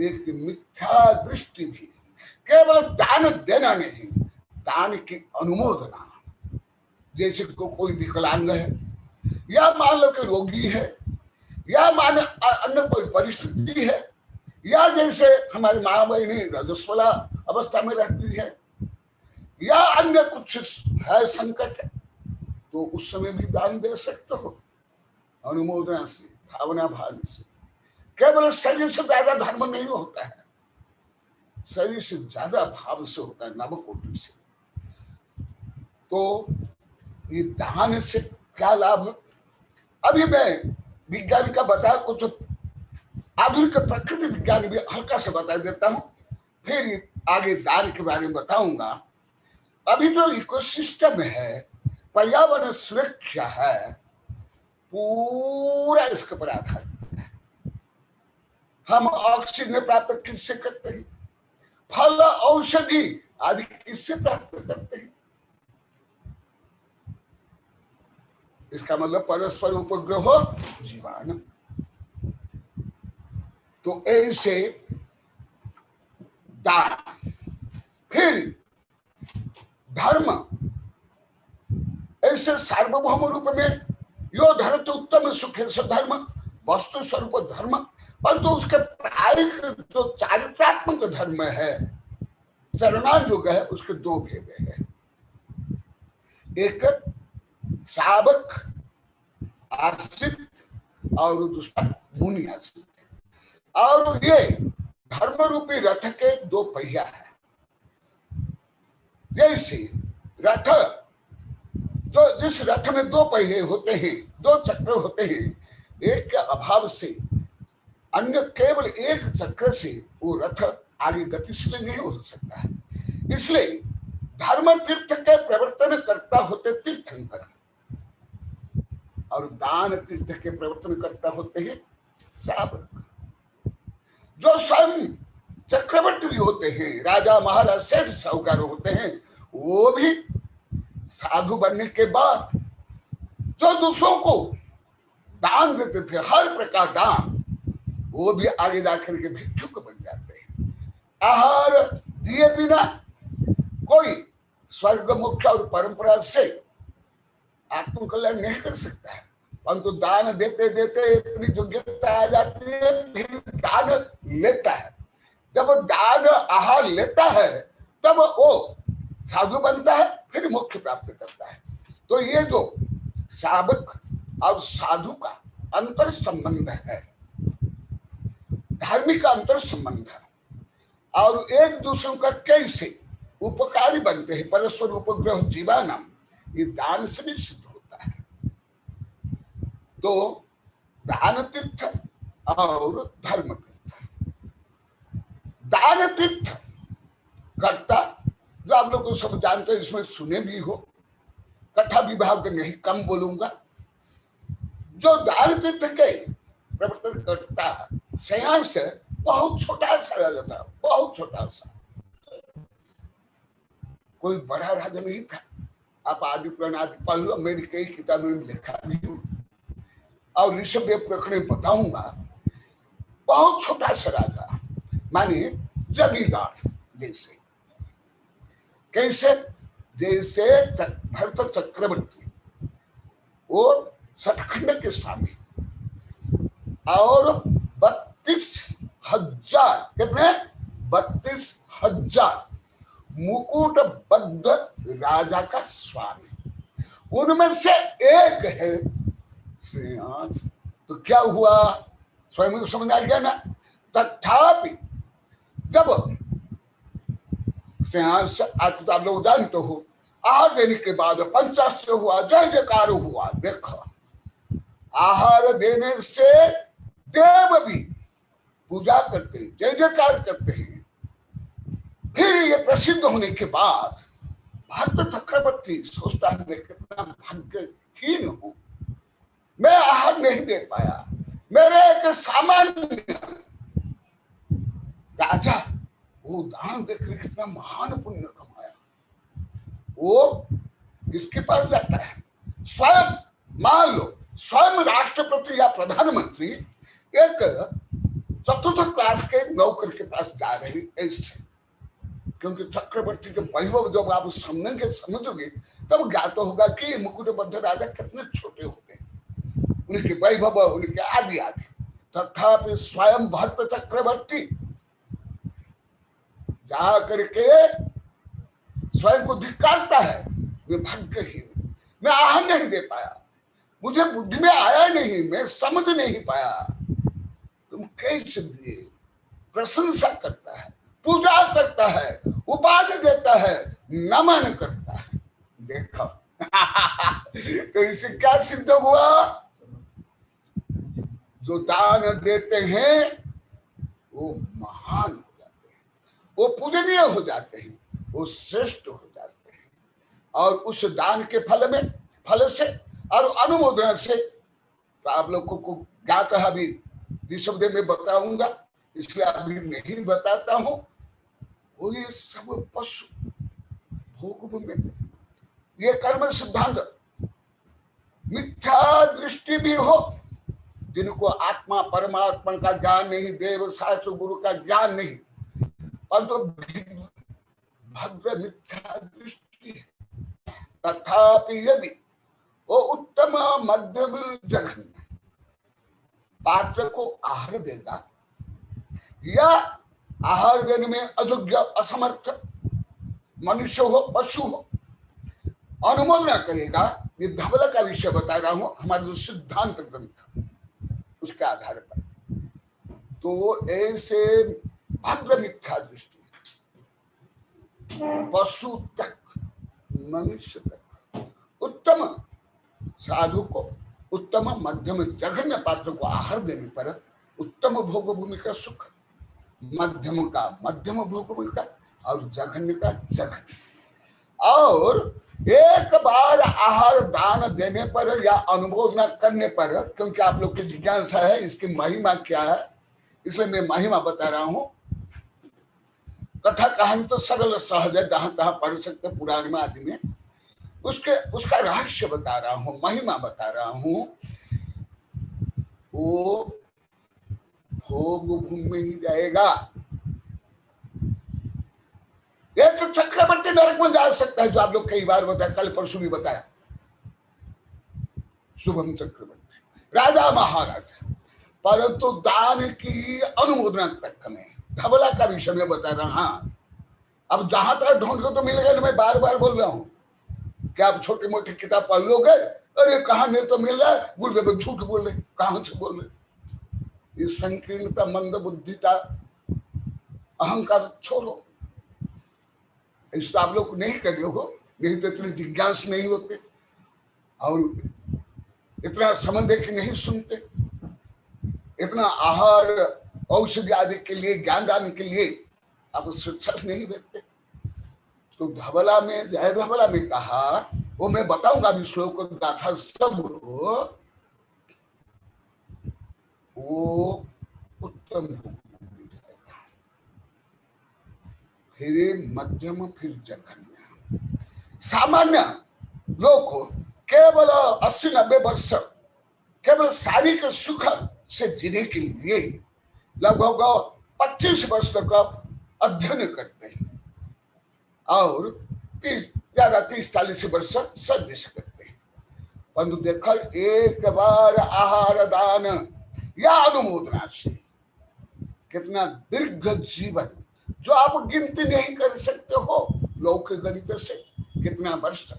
एक मिथ्या दृष्टि भी, केवल दान देना नहीं, दान की अनुमोदना। जैसे कोई विकलांग है, या मान लो कि रोगी है, या मान अन्य कोई परिस्थिति है, या जैसे हमारी माँ बहनी रजस्वला अवस्था में रहती है, या अन्य कुछ है संकट है, तो उस समय भी दान दे सकते हो अनुमोदना से, भावना भाव से। केवल शरीर से ज्यादा धर्म नहीं होता है, शरीर से ज्यादा भाव से होता है, नवकोटि से। तो ये दान से क्या लाभ? अभी मैं विज्ञान का बता, कुछ आधुनिक प्रकृति विज्ञान भी हल्का से बता देता हूं, फिर आगे दान के बारे में बताऊंगा। अभी जो इकोसिस्टम है, पर्यावरण सुरक्षा है, पूरा इसके पर आधारित है। हम ऑक्सीजन प्राप्त किससे करते हैं? फल औषधि आदि किससे प्राप्त करते हैं? इसका मतलब परस्पर उपग्रह जीवाणु। तो ऐसे दान, फिर धर्म, ऐसे सार्वभौम रूप में यो धरत उत्तम सुखे से धर्म, वस्तु स्वरूप धर्म, और तो उसके प्रायिक जो चारित्रात्मक धर्म है, चरणायुग है, उसके दो भेद है। एक शावक आश्रित और दूसरा मुनि आश्रित। और ये धर्म रूपी रथ के दो पहिया है। जैसे रथ, जो जिस रथ में दो पहिए होते हैं, दो चक्र होते हैं, एक के अभाव से अन्य केवल एक चक्र से वो रथ आगे गतिशील नहीं हो सकता है। इसलिए धर्म तीर्थ के प्रवर्तन करता होते तीर्थंकर, और दान तीर्थ के प्रवर्तन करता होते हैं श्रावक। जो स्वयं चक्रवर्ती भी होते हैं, राजा महाराज सेठ साहूकार होते हैं, वो भी साधु बनने के बाद जो दूसरों को दान देते थे, हर प्रकार दान, वो भी आगे जाकर के भिक्षुक बन जाते हैं। आहार दिए बिना कोई स्वर्ग मुख्य और परंपरा से आत्मकल्याण नहीं कर सकता है, परंतु दान देते देते इतनी योग्यता आ जाती है, फिर दान लेता है। जब दान आहार लेता है तब वो साधु बनता है, फिर मोक्ष प्राप्त करता है। तो ये जो शावक और साधु का अंतर संबंध है, धार्मिक अंतर संबंध है, और एक दूसरे का कैसे उपकारी बनते हैं, परस्पर उपग्रह जीवानाम, ये दान से भी सिद्ध होता है। तो दान तीर्थ और धर्म तीर्थ। दान तीर्थ कर्ता जो आप लोग को सब जानते हैं, इसमें सुने भी हो, कथा विभाग नहीं कम बोलूंगा। जो दान तीर्थ के प्रवर्तन करता सेयांस बहुत छोटा सा राजा था, बहुत छोटा सा, कोई बड़ा राजा नहीं था। आप आदि पुराण आदि पढ़ लो, मेरी कई किताबों में लिखा भी हूं, और ऋषभदेव प्रकरण बताऊंगा। बहुत छोटा सा राजा, मानिए जमींदार जैसे, कैसे? जैसे भरत चक्रवर्ती, वो सतखंड के स्वामी, और 32,000, कितने? 32,000 मुकुटबद्ध राजा का स्वामी, उनमें से एक है श्रेयांश। तो क्या हुआ, स्वयं को समझ आ गया ना। तथापि जब श्रेयांश, आज तो आप लोग जानते हो, आहार देने के बाद पंचाश्र हुआ, जय जयकार हुआ। देखो, आहार देने से देव भी पूजा करते हैं, जय जयकार करते हैं। फिर ये प्रसिद्ध होने के बाद भरत चक्रवर्ती सोचता है मैं कितना भाग्यहीन हूं, मैं आहार नहीं दे पाया। मेरे एक सामान्य राजा वो दान देकर कितना महान पुण्य कमाया। वो किसके पास जाता है? स्वयं, मान लो स्वयं राष्ट्रपति या प्रधानमंत्री एक चतुर्थ क्लास के नौकर के पास जा रहे ऐसे, क्योंकि चक्रवर्ती के वैभव जब आप समझेंगे, समझोगे, तब ज्ञात होगा कि मुकुटबद्ध राजा कितने छोटे होते, उनके वैभव, उनके आदि आदि। तथापि स्वयं भरत चक्रवर्ती जा करके स्वयं को धिक्कारता है, मैं भाग्यहीन, मैं आहार नहीं दे पाया, मुझे बुद्धि में आया नहीं, मैं समझ नहीं पाया। तुम कैसे दिए? प्रशंसा करता है, पूजा करता है, उपाधि देता है, नमन करता है। देखो तो इससे क्या सिद्ध हुआ? जो दान देते हैं वो महान हो जाते हैं, वो पूजनीय हो जाते हैं, वो श्रेष्ठ हो जाते हैं। और उस दान के फल से और अनुमोदना से, तो आप लोगों को ज्ञात है, अभी विशुद्ध में बताऊंगा, इसलिए अभी नहीं बताता हूं। वो ये सब पशु भोग में, ये कर्म सिद्धांत, मिथ्या दृष्टि भी हो, जिनको आत्मा परमात्मा का ज्ञान नहीं, देव शास्त्र गुरु का ज्ञान नहीं, परंतु भद्र मिथ्या दृष्टि है। तथापि यदि वो उत्तम मध्यम जघन्य पात्र को आहार देगा, या आहार देने में अयोग्य असमर्थ मनुष्य हो, पशु हो, अनुमोदना करेगा, ये धवला का विषय बता रहा हूं, हमारे जो सिद्धांत ग्रंथ उसके आधार पर, तो ऐसे भद्र मिथ्या दृष्टि पशु तक, मनुष्य तक, उत्तम साधु को, उत्तम मध्यम जघन्य पात्र को आहार देने पर उत्तम भोग भूमि का सुख, मध्यम का मध्यम भोग भूमि का, और जघन्य का जघन्य। और एक बार आहार दान देने पर या अनुमोदना करने पर, क्योंकि आप लोग की जिज्ञासा है इसकी महिमा क्या है, इसलिए मैं महिमा बता रहा हूं। कथा कहानी तो सरल सहज है, जहां तहां पढ़ सकते पुराण में आदि में, उसका रहस्य बता रहा हूं, महिमा बता रहा हूं। वो भोग भूमि में ही जाएगा। ये तो चक्रवर्ती नरक में जा सकता है, जो आप लोग कई बार बताया, कल परसों भी बताया, शुभम चक्रवर्ती राजा महाराजा। परंतु दान की अनुमोदना तक में, धवला का विषय में बता रहा। हाँ, अब जहां तक ढूंढ को तो मिलेगा, मैं बार बार बोल रहा हूं कि आप छोटी मोटी किताब पढ़ लोगे, अरे कहां नहीं तो मिल रहा है, गुरुदेव झूठ बोल रहे, कहां से बोल रहे। ये संकीर्णता, मंद बुद्धिता, अहंकार छोड़ो। इसको आप लोग नहीं कर रहे हो, नहीं तो इतने जिज्ञास नहीं होते और इतना समझ के नहीं सुनते, इतना आहार औषधि आदि के लिए, ज्ञान दान के लिए आप शिक्षा नहीं देते। तो धवला में, जय धवला में कहा, वो मैं बताऊंगा अभी श्लोक गाथा सब, वो उत्तम फिर मध्यम, फिर जघन्य। सामान्य लोग को केवल 80-90 वर्ष केवल शारीरिक सुख से जीने के लिए लगभग 25 वर्ष तक अध्ययन करते हैं और 30-40 वर्ष सर्विस करते हैं। परंतु देखो, एक बार आहार दान या अनुमोदना से। कितना दीर्घ जीवन जो आप गिनती नहीं कर सकते हो लौकिक गणित से, कितना वर्ष,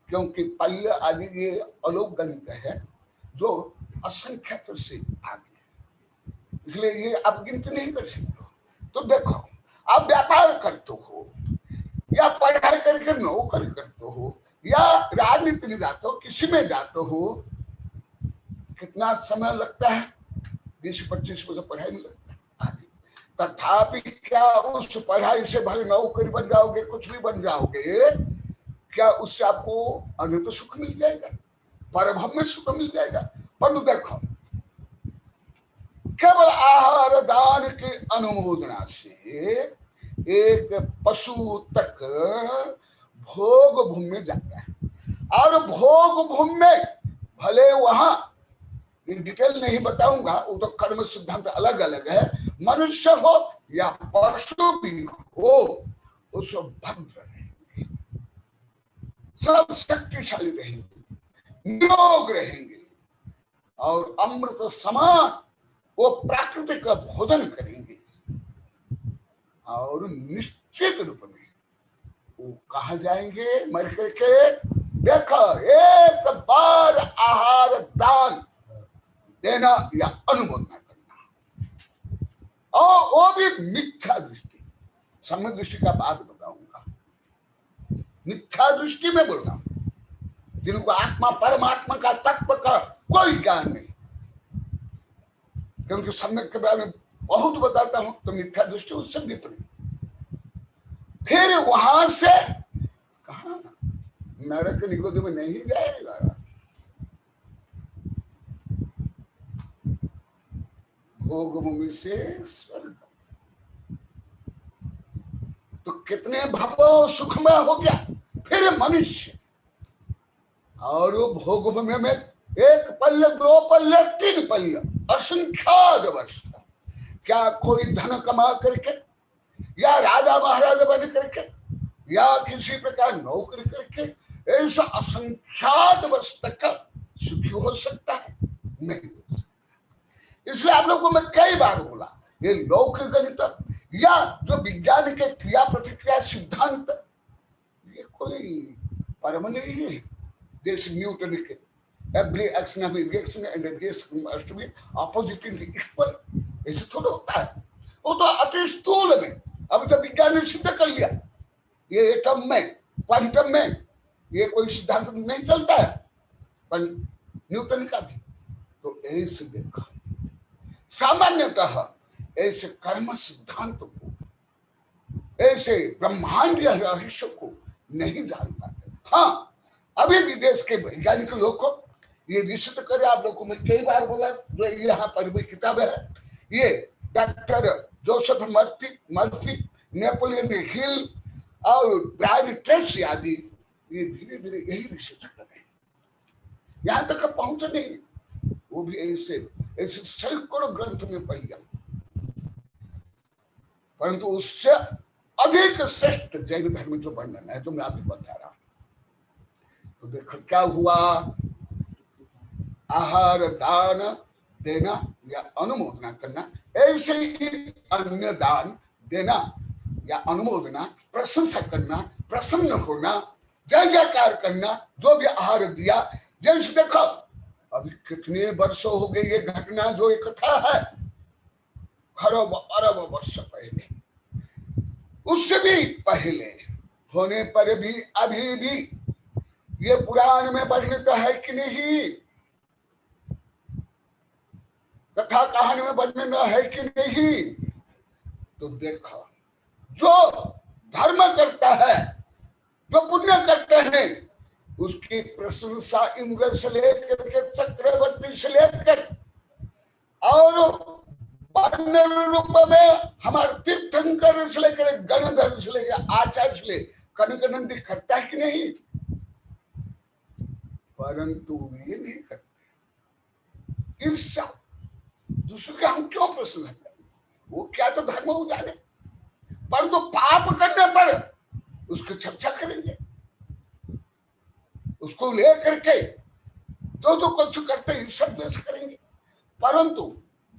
क्योंकि पल्य आदि ये अलौकिक गणित है जो असंख्यात से आगे, इसलिए ये आप गिनती नहीं कर सकते हो। तो देखो, आप व्यापार करते हो या पढ़ाई करके नौकरी करते हो या राजनीति में जाते हो, किसी में जाते हो, कितना समय लगता है? 20-25 वर्ष पढ़ाई में लगता है आदि। तथापि क्या उस पढ़ाई से भले नौकरी बन जाओगे, कुछ भी बन जाओगे, क्या उससे आपको अनंत सुख मिल जाएगा? परभव में सुख मिल जाएगा? पर देखो, केवल आहार दान की अनुमोदना से एक पशु तक भोग भूमि में जाता है, और भोग भूमि में भले वहां डिटेल नहीं बताऊंगा, वो तो कर्म सिद्धांत अलग अलग है, मनुष्य हो या पशु भी हो, उस भद्र रहेंगे, सब शक्तिशाली रहेंगे, निरोग रहेंगे, और अमृत समान वो प्राकृतिक भोजन करेंगे, और निश्चित रूप में वो कहा जाएंगे मर करके। देखो, एक बार आहार दान देना या अनुमोदना करना, और वो भी मिथ्या दृष्टि, सम्यक दृष्टि का बात बताऊंगा। मिथ्या दृष्टि में बोल रहा हूं, जिनको आत्मा परमात्मा का तत्व का कोई ज्ञान नहीं, क्योंकि सम्यक के बारे में बहुत बताता हूं, तो मिथ्या दृष्टि उससे विपरीत। फिर वहां से कहा नरक निगोद में नहीं जाएगा, भोग भूमि से स्वर्ग। तो कितने भवो सुखमय हो गया फिर मनुष्य, और वो भोग भूमि में 1 पल्य 2 पल्य 3 पल्य असंख्यात वर्ष। क्या कोई धन कमा करके या राजा महाराजा बन करके या किसी प्रकार नौकरी करके ऐसा असंख्यात वर्ष तक का सुखी हो सकता है? नहीं हो सकता। इसलिए आप लोगों को मैं कई बार बोला, ये लौकिक गणित या जो विज्ञान के क्रिया प्रतिक्रिया सिद्धांत, ये कोई परम नहीं है। जैसे न्यूटन के every action have a reaction and a reaction must be opposite and equal, ऐसे थोड़ा होता है। वो तो अति स्थूल में अभी तो विज्ञान ने सिद्ध कर लिया, ये एटम में, क्वांटम में ये कोई सिद्धांत नहीं चलता है, पर न्यूटन का भी। तो ऐसे देखो, सामान्यतः ऐसे कर्म सिद्धांत को, ऐसे ब्रह्मांडीय रहस्य को नहीं जान पाते। हाँ, अभी विदेश के वैज्ञानिक लोग को ये निश्चित करे। आप लोगों को मैं कई बार बोला, जो यहाँ पर भी किताब है, ये doctor Joseph Murphy, Napoleon Hill और ब्रायन ट्रेसी आदि, ये धीरे धीरे यही रिसर्च कर रहे हैं, यहाँ तक पहुंचे नहीं। वो भी ऐसे ऐसे सैकड़ों ग्रंथ में पढ़ गया, परंतु उससे अधिक श्रेष्ठ जैन धर्म जो वर्णन है, तो मैं अभी बता रहा हूं। तो देखो क्या हुआ, आहार दान देना या अनुमोदना करना, ऐसे ही अन्य दान देना या अनुमोदना, प्रशंसा करना, प्रसन्न होना, जय जयकार करना, जो भी आहार दिया। जैसे देखो, अभी कितने वर्षों हो गए ये घटना जो एक कथा है, खरब अरब वर्ष पहले, उससे भी पहले होने पर भी अभी भी ये पुराण में वर्णित है कि नहीं, कथा कहानी में वर्णन है कि नहीं? तो देखो, जो धर्म करता है, जो पुण्य करते हैं, उसकी प्रशंसा इंद्र से लेकर के चक्रवर्ती से लेकर और वानर रूप में हमारे तीर्थंकर से लेकर गणधर से लेकर आचार्य से लेकर कनकनंदी करता है कि नहीं? परंतु ये नहीं करते। ईर्ष्या, दूसरे के हम क्यों प्रसन्न करें? वो क्या तो धर्म हो जाने, परंतु पाप करने पर उसकी चर्चा करेंगे, उसको लेकर के जो कुछ करते ईर्ष्या द्वेष करेंगे। परंतु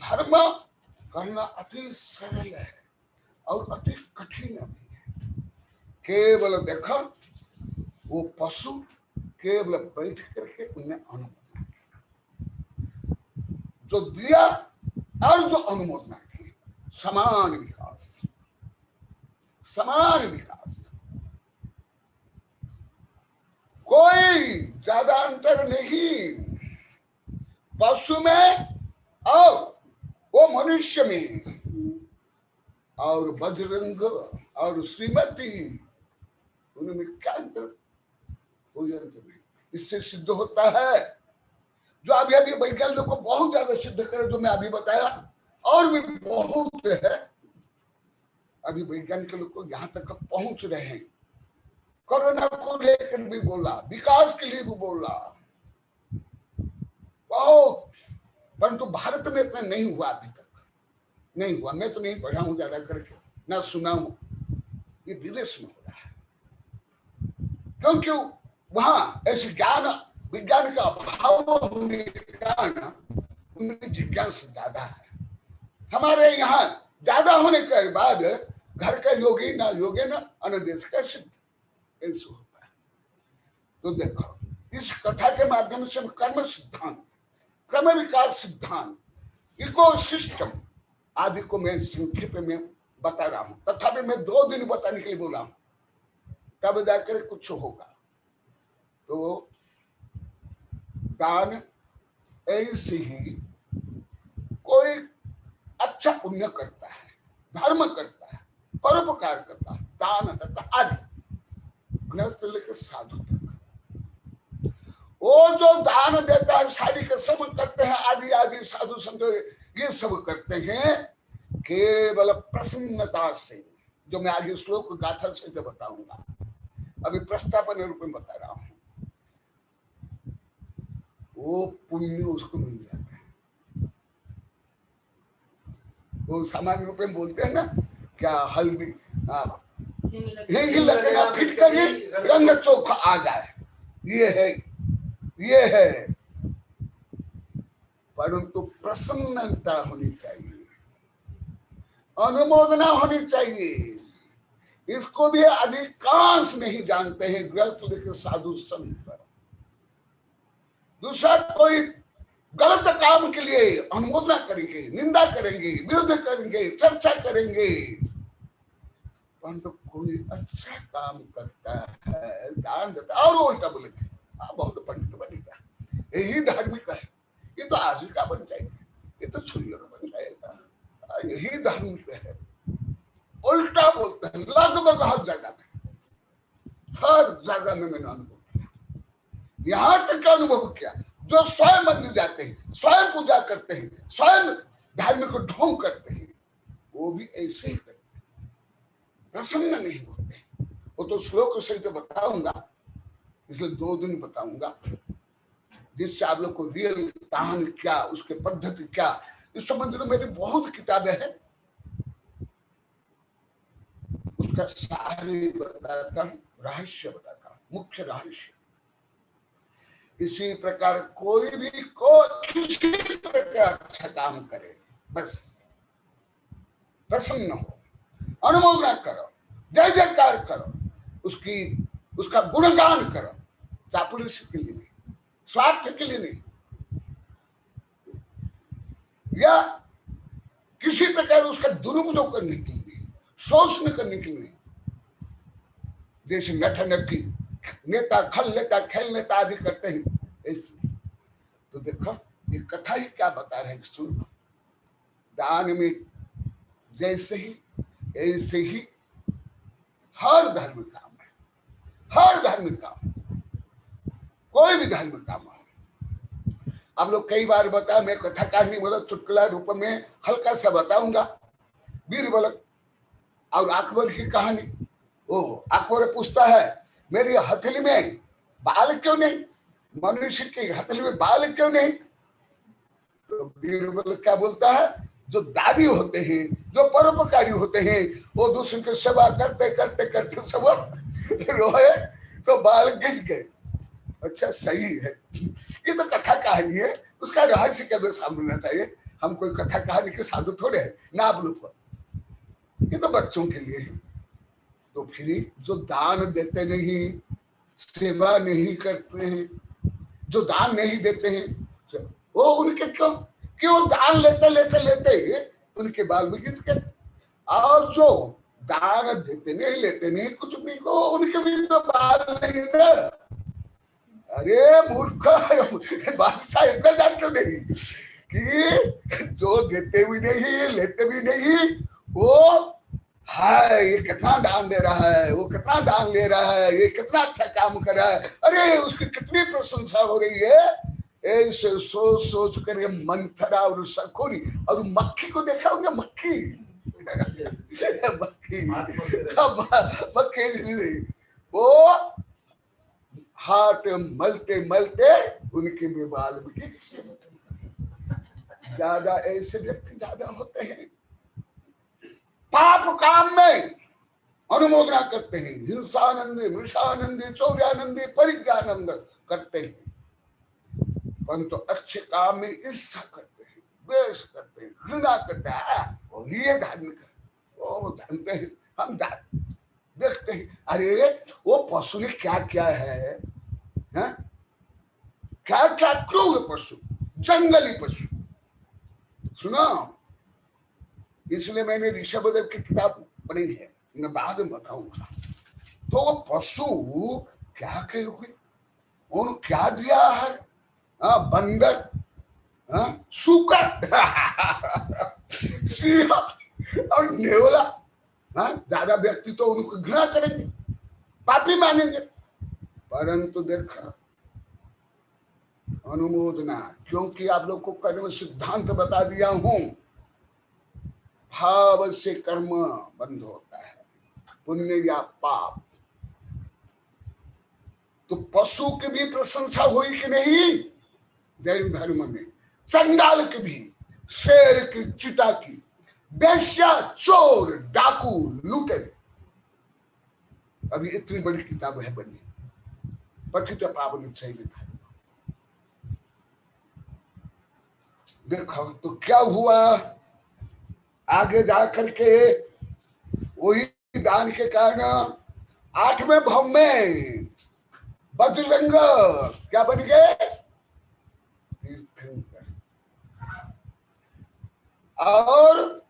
धर्म करना अति सरल है और अति कठिन भी है। केवल देखो वो पशु केवल बैठ करके उन्हें अनुमोदन किया, जो दिया और जो अनुमोदना की, समान विकास, समान विकास, कोई ज्यादा अंतर नहीं पशु में और वो मनुष्य में, और बजरंग और श्रीमती उनमें क्या अंतर? कोई अंतर नहीं। इससे सिद्ध होता है जो अभी अभी वैज्ञानिकों को बहुत ज्यादा सिद्ध करे, जो मैं अभी बताया, और भी बहुत है। अभी वैज्ञानिक लोग को यहाँ तक पहुंच रहे हैं, कोरोना को लेकर भी बोला, विकास के लिए भी बोला बहुत, परंतु भारत में इतना नहीं हुआ, अभी तक नहीं हुआ। मैं तो नहीं पढ़ा हूं ज्यादा करके, ना सुना हूं, ये विदेश में हो रहा है, क्योंकि वहां ऐसे ज्ञान विज्ञान का अभाव होने के कारण उनकी जिज्ञासा ज्यादा है। हमारे यहाँ ज्यादा होने के बाद घर का योगी ना योगी ना अनुदेश का सिद्ध, ऐसा होता है। तो देखो इस कथा के माध्यम से हम कर्म सिद्धांत, क्रम विकास सिद्धांत, इको सिस्टम आदि को मैं संक्षेप में बता रहा हूं। तथापि मैं 2 दिन बताने के लिए बोला हूं, तब जाकर कुछ होगा। तो दान ऐसे ही कोई अच्छा पुण्य करता है, धर्म करता है, परोपकार करता है, दान देता आदि, गृहस्थ लेकर साधु तक, वो जो दान देता है, शारीरिक श्रम करते हैं आदि आदि, साधु संत ये सब करते हैं केवल प्रसन्नता से, जो मैं आगे श्लोक गाथा से जो बताऊंगा, अभी प्रस्तापन रूप में बता रहा हूं। वो पुण्य उसको मिल जाता है। वो सामान्य रूप में बोलते हैं ना, क्या हल्दी हिंग लगेगा फिटकरी रंग चोखा आ जाए, ये है, ये है। परंतु प्रसन्नता होनी चाहिए, अनुमोदना होनी चाहिए। इसको भी अधिकांश नहीं जानते हैं गृहस्थ के साधु संत। दूसरा कोई गलत काम के लिए अनुमोदना करेंगे, निंदा करेंगे, विरोध करेंगे, चर्चा करेंगे, परंतु कोई अच्छा काम करता है, दान देता है, और उल्टा बोलेंगे बहुत पंडित बनेगा, यही धार्मिक है, ये तो आजीविका बन जाएगी, ये तो छुरियों का बन जाएगा, यही धार्मिक है। उल्टा बोलते हैं लगभग हर जगह में, हर जगह में मैंने अनुभव किया। यहां तक अनुभव किया जो स्वयं मंदिर जाते हैं, स्वयं पूजा करते हैं, स्वयं धार्मिक ढोंग करते हैं, वो भी ऐसे ही करते हैं, प्रसन्न नहीं होते। वो तो श्लोक से तो बताऊंगा, इसलिए 2 दिन बताऊंगा, जिससे आप लोग को रियल दान क्या, उसके पद्धति क्या, इस संबंध में मेरी बहुत किताबें हैं, उसका सारे बताता हूं, रहस्य बताता हूं, मुख्य रहस्य। इसी प्रकार कोई भी किसी प्रकार अच्छा काम करे, बस प्रसन्न हो, अनुमोदना करो, जय जयकार करो, उसका गुणगान करो, चापलूसी के लिए नहीं, स्वार्थ के लिए नहीं, या किसी प्रकार उसका दुरुपयोग करने के लिए, शोषण करने के लिए, जैसे नठनठी नेता, खल नेता, खेल नेता आदि करते हैं ऐसे। तो देखो ये कथा ही क्या बता रहे हैं, सुनो। दान में जैसे ही ऐसे ही हर धर्म काम है, हर धर्म काम, कोई भी धर्म काम है। आप लोग कई बार बताया, मैं कथा कहानी मतलब चुटकुला रूप में हल्का सा बताऊंगा। बीरबल और अकबर की कहानी। ओ अकबर पूछता है मेरी हथेली में बाल क्यों नहीं, मनुष्य की हथेली में बाल क्यों नहीं? तो बीरबल क्या बोलता है, जो दानी होते हैं, जो परोपकारी होते हैं, वो दूसरे की सेवा करते करते करते सब रोए तो बाल घिस गए। अच्छा सही है, ये तो कथा कहानी है, उसका रहस्य कैसे समझना चाहिए। हम कोई कथा कहानी के साधु थोड़े है ना, आप लोग, ये तो बच्चों के लिए है। तो फिर जो दान देते नहीं, सेवा नहीं करते हैं, जो दान नहीं देते हैं, वो उनके क्यों दान लेते लेते लेते उनके बाल बगीच के, और जो दान देते नहीं, लेते नहीं, कुछ नहीं को, उनके भी तो बाल नहीं ना। अरे मूर्ख बादशाह, इतना जानते नहीं कि जो देते भी नहीं, लेते भी नहीं, वो हाय ये कितना दान दे रहा है, वो कितना दान ले रहा है, ये कितना अच्छा काम कर रहा है, अरे उसकी कितनी प्रशंसा हो रही है। ऐसे सोच सोच कर ये मंथरा और शकुनी और मक्खी को देखा होगा, मक्खी मक्खी वो हाथ मलते मलते उनके भी बाल भी ज्यादा, ऐसे व्यक्ति ज्यादा होते हैं पाप काम में अनुमोदना करते हैं, हिंसानंदी, मृषानंदी, चौर्यानंदी, परिज्ञानंद करते हैं, परंतु अच्छे काम में ईर्ष्या करते हैं, द्वेष करते हैं, घृणा करते हैं। ये धार्मिक है, वो जानते हैं, हम देखते हैं। अरे वो पशु ने क्या क्या है, क्या क्या क्रूर पशु, जंगली पशु। सुनो, इसलिए मैंने ऋषभदेव की किताब पढ़ी है, मैं बाद में बताऊंगा। तो वो पशु क्या करे हुए, उन क्या दिया आहार, बंदर, सूकर सिंह और नेवला, ज्यादा व्यक्ति तो उनको घृणा करेंगे, पापी मानेंगे, परंतु देखा अनुमोदना, क्योंकि आप लोग को कर्म सिद्धांत बता दिया हूं, भाव से कर्म बंद होता है, पुण्य या पाप। तो पशु की भी प्रशंसा हुई कि नहीं जैन धर्म में, चंडाल की भी, शेर की, चिता की, वेश्या, चोर, डाकू, लूटेरे। अभी इतनी बड़ी किताब है बनी, पतित पावन शैली था। देखो तो क्या हुआ आगे जाकर के, वही दान के कारण 8वें भाव में बजरंग क्या बन गए, तीर्थंकर, और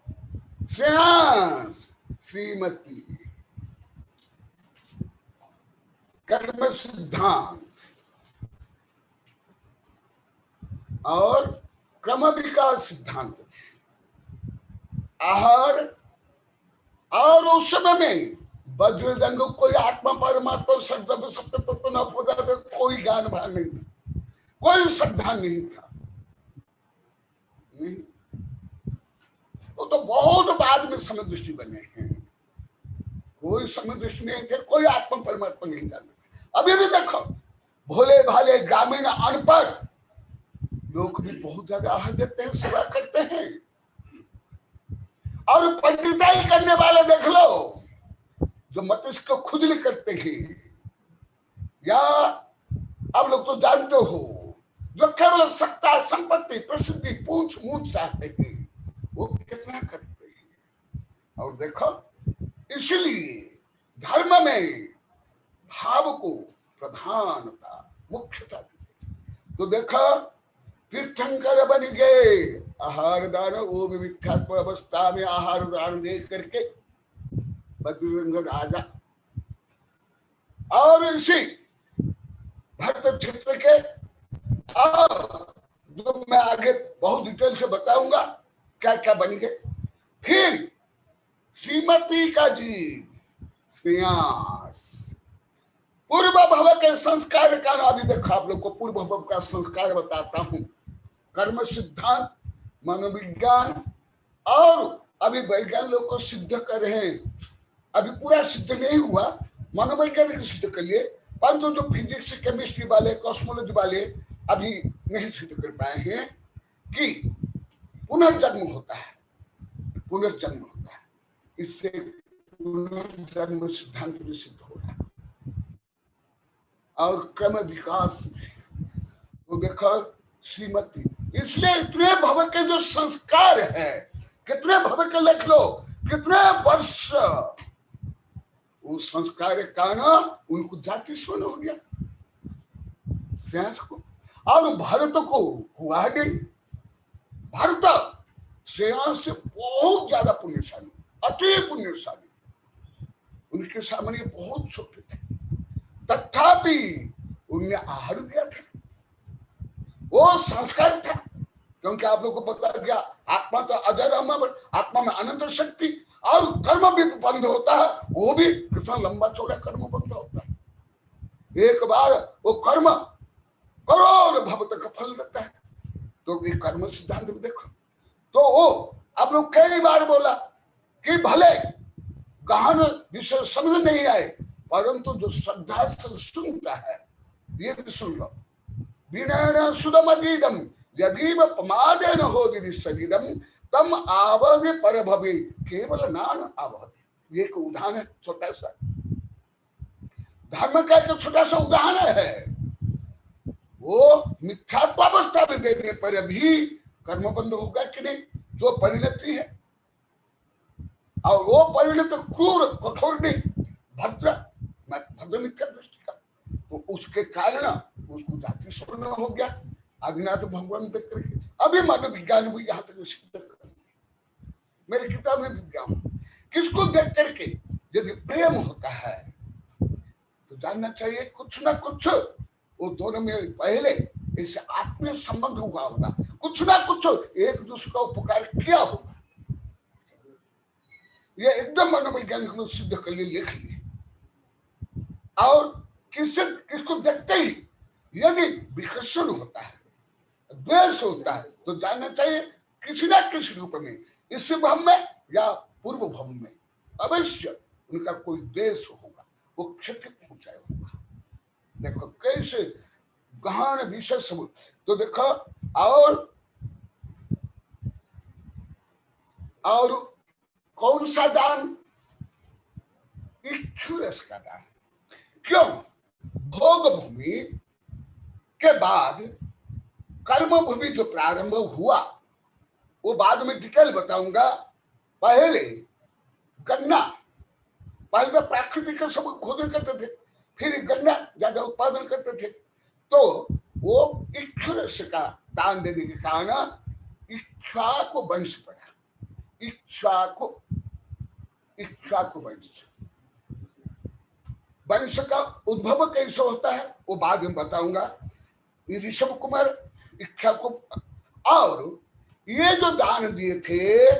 श्रेयांश श्रीमती, कर्म सिद्धांत और क्रम विकास सिद्धांत, आहार। और उस समय में वज्रजंग कोई आत्मा परमात्मा सत्य सत्य तत्व न पता था, कोई ज्ञान भान नहीं था, कोई श्रद्धा नहीं था, नहीं। तो बहुत बाद में समय दृष्टि बने हैं, कोई समय दृष्टि नहीं थे, कोई आत्मा परमात्मा नहीं जानते थे। अभी भी देखो भोले भाले ग्रामीण अनपढ़ लोग भी बहुत ज्यादा आहार देते हैं, सेवा करते हैं, और पंडिताई करने वाले देख लो जो मस्तिष्क को खुजली करते हैं, या आप लोग तो जानते हो जो केवल सत्ता, संपत्ति, प्रसिद्धि, पूछ मूछ चाहते हैं, वो कितना करते हैं। और देखो इसलिए धर्म में भाव को प्रधानता, मुख्यता दी। तो देखो तीर्थंकर बन गए, आहार दान, वो भी मिथ्यात्व अवस्था में आहार दान दे करके बजरंग राजा। और इसी भक्त क्षेत्र के, और जो मैं आगे बहुत डिटेल से बताऊंगा क्या क्या बन गए। फिर श्रीमती का जी श्रेयांश, पूर्व भव के संस्कार का, अभी देखो आप लोग को पूर्व भव का संस्कार बताता हूं, कर्म सिद्धांत, मनोविज्ञान, और अभी वैज्ञानिक लोग को सिद्ध कर रहे हैं, अभी पूरा सिद्ध नहीं हुआ, मनोवैज्ञानिक सिद्ध कर लिए, परंतु जो फिजिक्स, केमिस्ट्री वाले, कॉस्मोलॉजी वाले अभी नहीं सिद्ध कर पाए हैं कि पुनर्जन्म होता है, पुनर्जन्म होता है, इससे पुनर्जन्म सिद्धांत भी सिद्ध हो रहा है। और क्रम विकास, तो देखो श्रीमती। इसलिए इतने भव के जो संस्कार है, कितने भव के लिख लो, कितने वर्ष उस संस्कार के कारण उनको जाति स्वर्ण हो गया श्रेयांश को। और भरत को हुआ नहीं। भरत श्रेयांश से बहुत ज्यादा पुण्यशाली, अति पुण्यशाली। उनके सामने बहुत छोटे थे, तथापि उन्हें आहार दिया था। वो संस्कार था, क्योंकि आप लोगों को पता गया आत्मा तो अजर अमर, आत्मा में अनंत शक्ति, और कर्म भी बंद होता है। वो भी कितना लंबा चौड़ा कर्म बंद होता है। एक बार वो कर्म करोड़ भव तक फल देता है। तो ये कर्म सिद्धांत में देखो तो वो आप लोग कई बार बोला कि भले गहन विषय समझ नहीं आए, परंतु जो श्रद्धा से सुनता है, ये भी सुन लो। विनयन सुदमदीदम यदि प्रमादेन होदि सदिदम तम आवधि पर भवे केवल नान आवधि। ये एक उदाहरण है, छोटा सा धर्म का एक छोटा सा उदाहरण है। वो मिथ्यात्वावस्था में देने पर भी कर्म बंद होगा कि नहीं, जो परिणति है। और वो परिणत क्रूर कठोर नहीं, भद्र भद्र मिथ्या दृष्टि का, तो उसके कारण उसको जाति स्वर्ण हो गया। आदिनाथ भगवान देख करके अभी मानव विज्ञान भी यहाँ तक सिद्ध कर, मेरी किताब में विज्ञान किसको देख करके यदि प्रेम होता है तो जानना चाहिए कुछ ना कुछ वो दोनों में पहले ऐसे आत्मीय संबंध हुआ होगा, कुछ ना कुछ एक दूसरे का उपकार किया होगा। ये एकदम मनोवैज्ञानिक को सिद्ध कर लिए, लिख लिए। और किसको देखते ही यदि विकर्षण होता है, द्वेष होता है, तो जानना चाहिए किसी ना किसी रूप में, इस भव में या पूर्व भव में अवश्य उनका कोई द्वेष होगा, वो क्षति पहुंचाया होगा। देखो कैसे गहन विषय सब। तो देखो और कौन सा दान? इक्षुरस का दान। क्यों? भोग भूमि के बाद कर्म भूमि जो प्रारंभ हुआ, वो बाद में डिटेल बताऊंगा। पहले गन्ना, पहले तो प्राकृतिक सब भोजन करते थे, फिर गन्ना ज्यादा उत्पादन करते थे। तो वो इक्षुरस का दान देने के कारण इच्छा को वंश पड़ा। इच्छा को वंश का उद्भव कैसे होता है वो बाद में बताऊंगा। ये ऋषभ कुमार इच्छा को, और ये जो दान दिए थे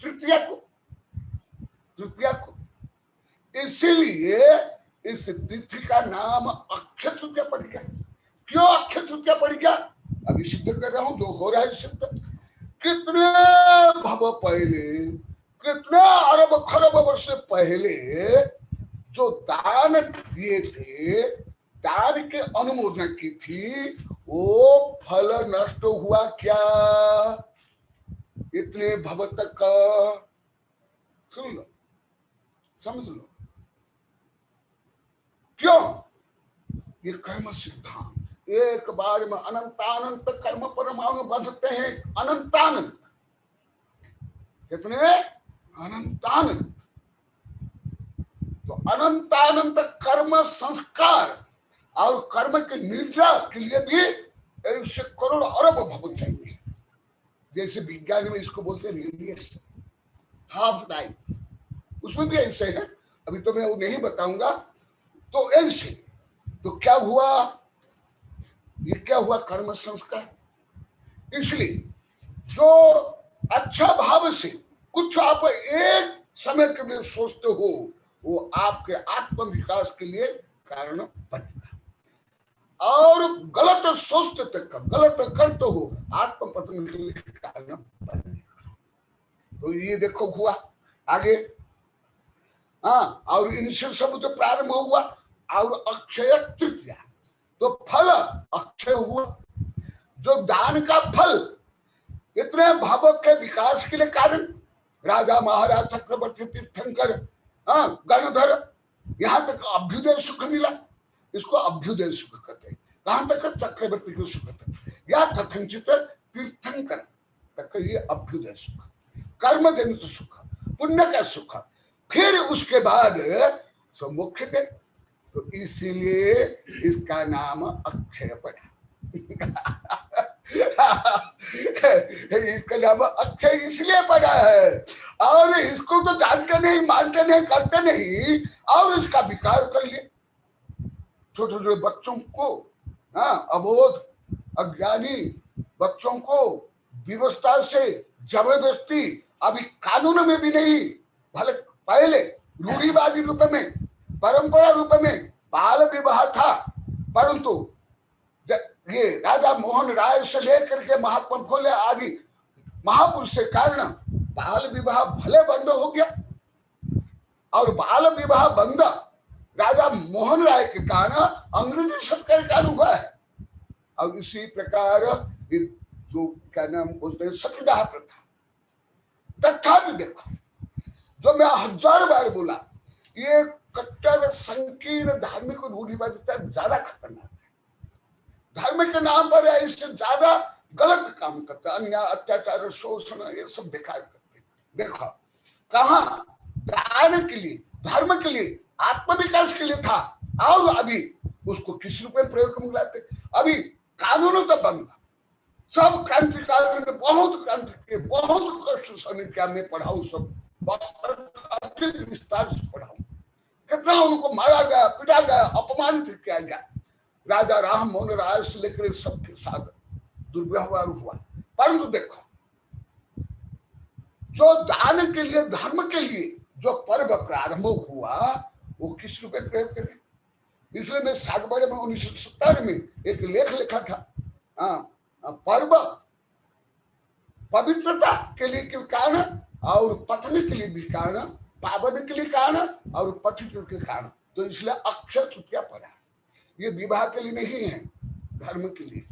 तृतीया को, इसीलिए इस तिथि का नाम अक्षय तृतीया पड़ गया। क्यों अक्षय तृतीया पड़ गया? अभी सिद्ध कर रहा हूं, जो हो रहा है सिद्ध। कितने भव पहले, कितने अरब खरब वर्ष पहले जो दान दिए थे, दान के अनुमोदन की थी, वो फल नष्ट हुआ क्या? इतने भव तक सुन लो, समझ लो। क्यों? ये कर्म सिद्धांत एक बार में अनंतानंत कर्म परमाणु बंधते हैं। अनंतानंत, कितने? अनंतानंत। तो अनंतानंत कर्म संस्कार और कर्म के निर्जा के लिए भी ऐसे करोड़ अरब भव चाहिए। जैसे विज्ञान में इसको बोलते हैं रेडिएशन, हाफ लाइफ, उसमें भी ऐसे है। अभी तो मैं वो नहीं बताऊंगा। तो ऐसे तो क्या हुआ? ये क्या हुआ? कर्म संस्कार। इसलिए जो अच्छा भाव से कुछ आप एक समय के लिए सोचते हो, वो आपके आत्म विकास के लिए कारण बनेगा। और गलत सोचते तक, गलत करते हो, आत्म पतन के लिए कारण बनेगा। तो ये देखो हुआ आगे। हाँ, और इनसे सब जो प्रारंभ हुआ। और अक्षय तृतीया, तो फल अक्षय हुआ। जो दान का फल इतने भाव के विकास के लिए कारण, राजा महाराज चक्रवर्ती तीर्थंकर, गणधर, यहां तक अभ्युदय सुख मिला। इसको अभ्युदय सुख कहते हैं। कहां तक? चक्रवर्ती को सुख कहते हैं। या कथंचित तीर्थंकर तक ये अभ्युदय सुख, कर्म जनित सुख, पुण्य का सुख, फिर उसके बाद मोक्ष के। तो इसीलिए इसका नाम अक्षय पड़ा। इसका नाम अक्षय इसलिए पड़ा है, और इसको तो जानते नहीं, मानते नहीं, करते नहीं, और इसका विकार कर लिए। छोटे छोटे बच्चों को, अबोध अज्ञानी बच्चों को व्यवस्था से जबरदस्ती, अभी कानून में भी नहीं, भले पहले रूढ़िवादी रूप में, परंपरा रूप में बाल विवाह था, परंतु ये राजा मोहन राय से लेकर के महात्मा फुले आदि महापुरुष के कारण बाल विवाह भले बंद हो गया, और बाल विवाह बंद राजा मोहन राय के कारण अंग्रेजी सरकार के कारण हुआ है। और इसी प्रकार जो क्या नाम बोलते हैं सतीदाह प्रथा, तथापि देखो, जो मैं 1000 बार बोला, ये कट्टर संकीर्ण धार्मिक रूढ़िवादिता ज्यादा खतरनाक है। धर्म के नाम पर इससे ज्यादा गलत काम करते, अन्याय, अत्याचार, शोषण, ये सब बेकार करते। देखो कहा दान के लिए, धर्म के लिए, आत्म विकास के लिए था, और अभी उसको किस रूप में प्रयोग में लाते। अभी कानून तो बंद, सब क्रांतिकारियों ने बहुत क्रांति किए, बहुत कष्ट सहने किया। मैं पढ़ाऊं सब बहुत विस्तार से पढ़ाऊं, कितना उनको मारा गया, पिटा गया, अपमानित किया गया। राजा राम मोहन राय से लेकर सबके साथ दुर्व्यवहार हुआ। परंतु देखो, जो दान के लिए, धर्म के लिए जो पर्व प्रारंभ हुआ, वो किस रूप में प्रयोग करें। इसलिए मैं सागबाड़े में 1970 में एक लेख लिखा था, पर्व पवित्रता के लिए के कारण, और पठने के लिए भी कारण, पावन के लिए कारण, और पठित के कारण। तो इसलिए अक्षय तृतीया पड़ा। ये विवाह के लिए नहीं है, धर्म के लिए।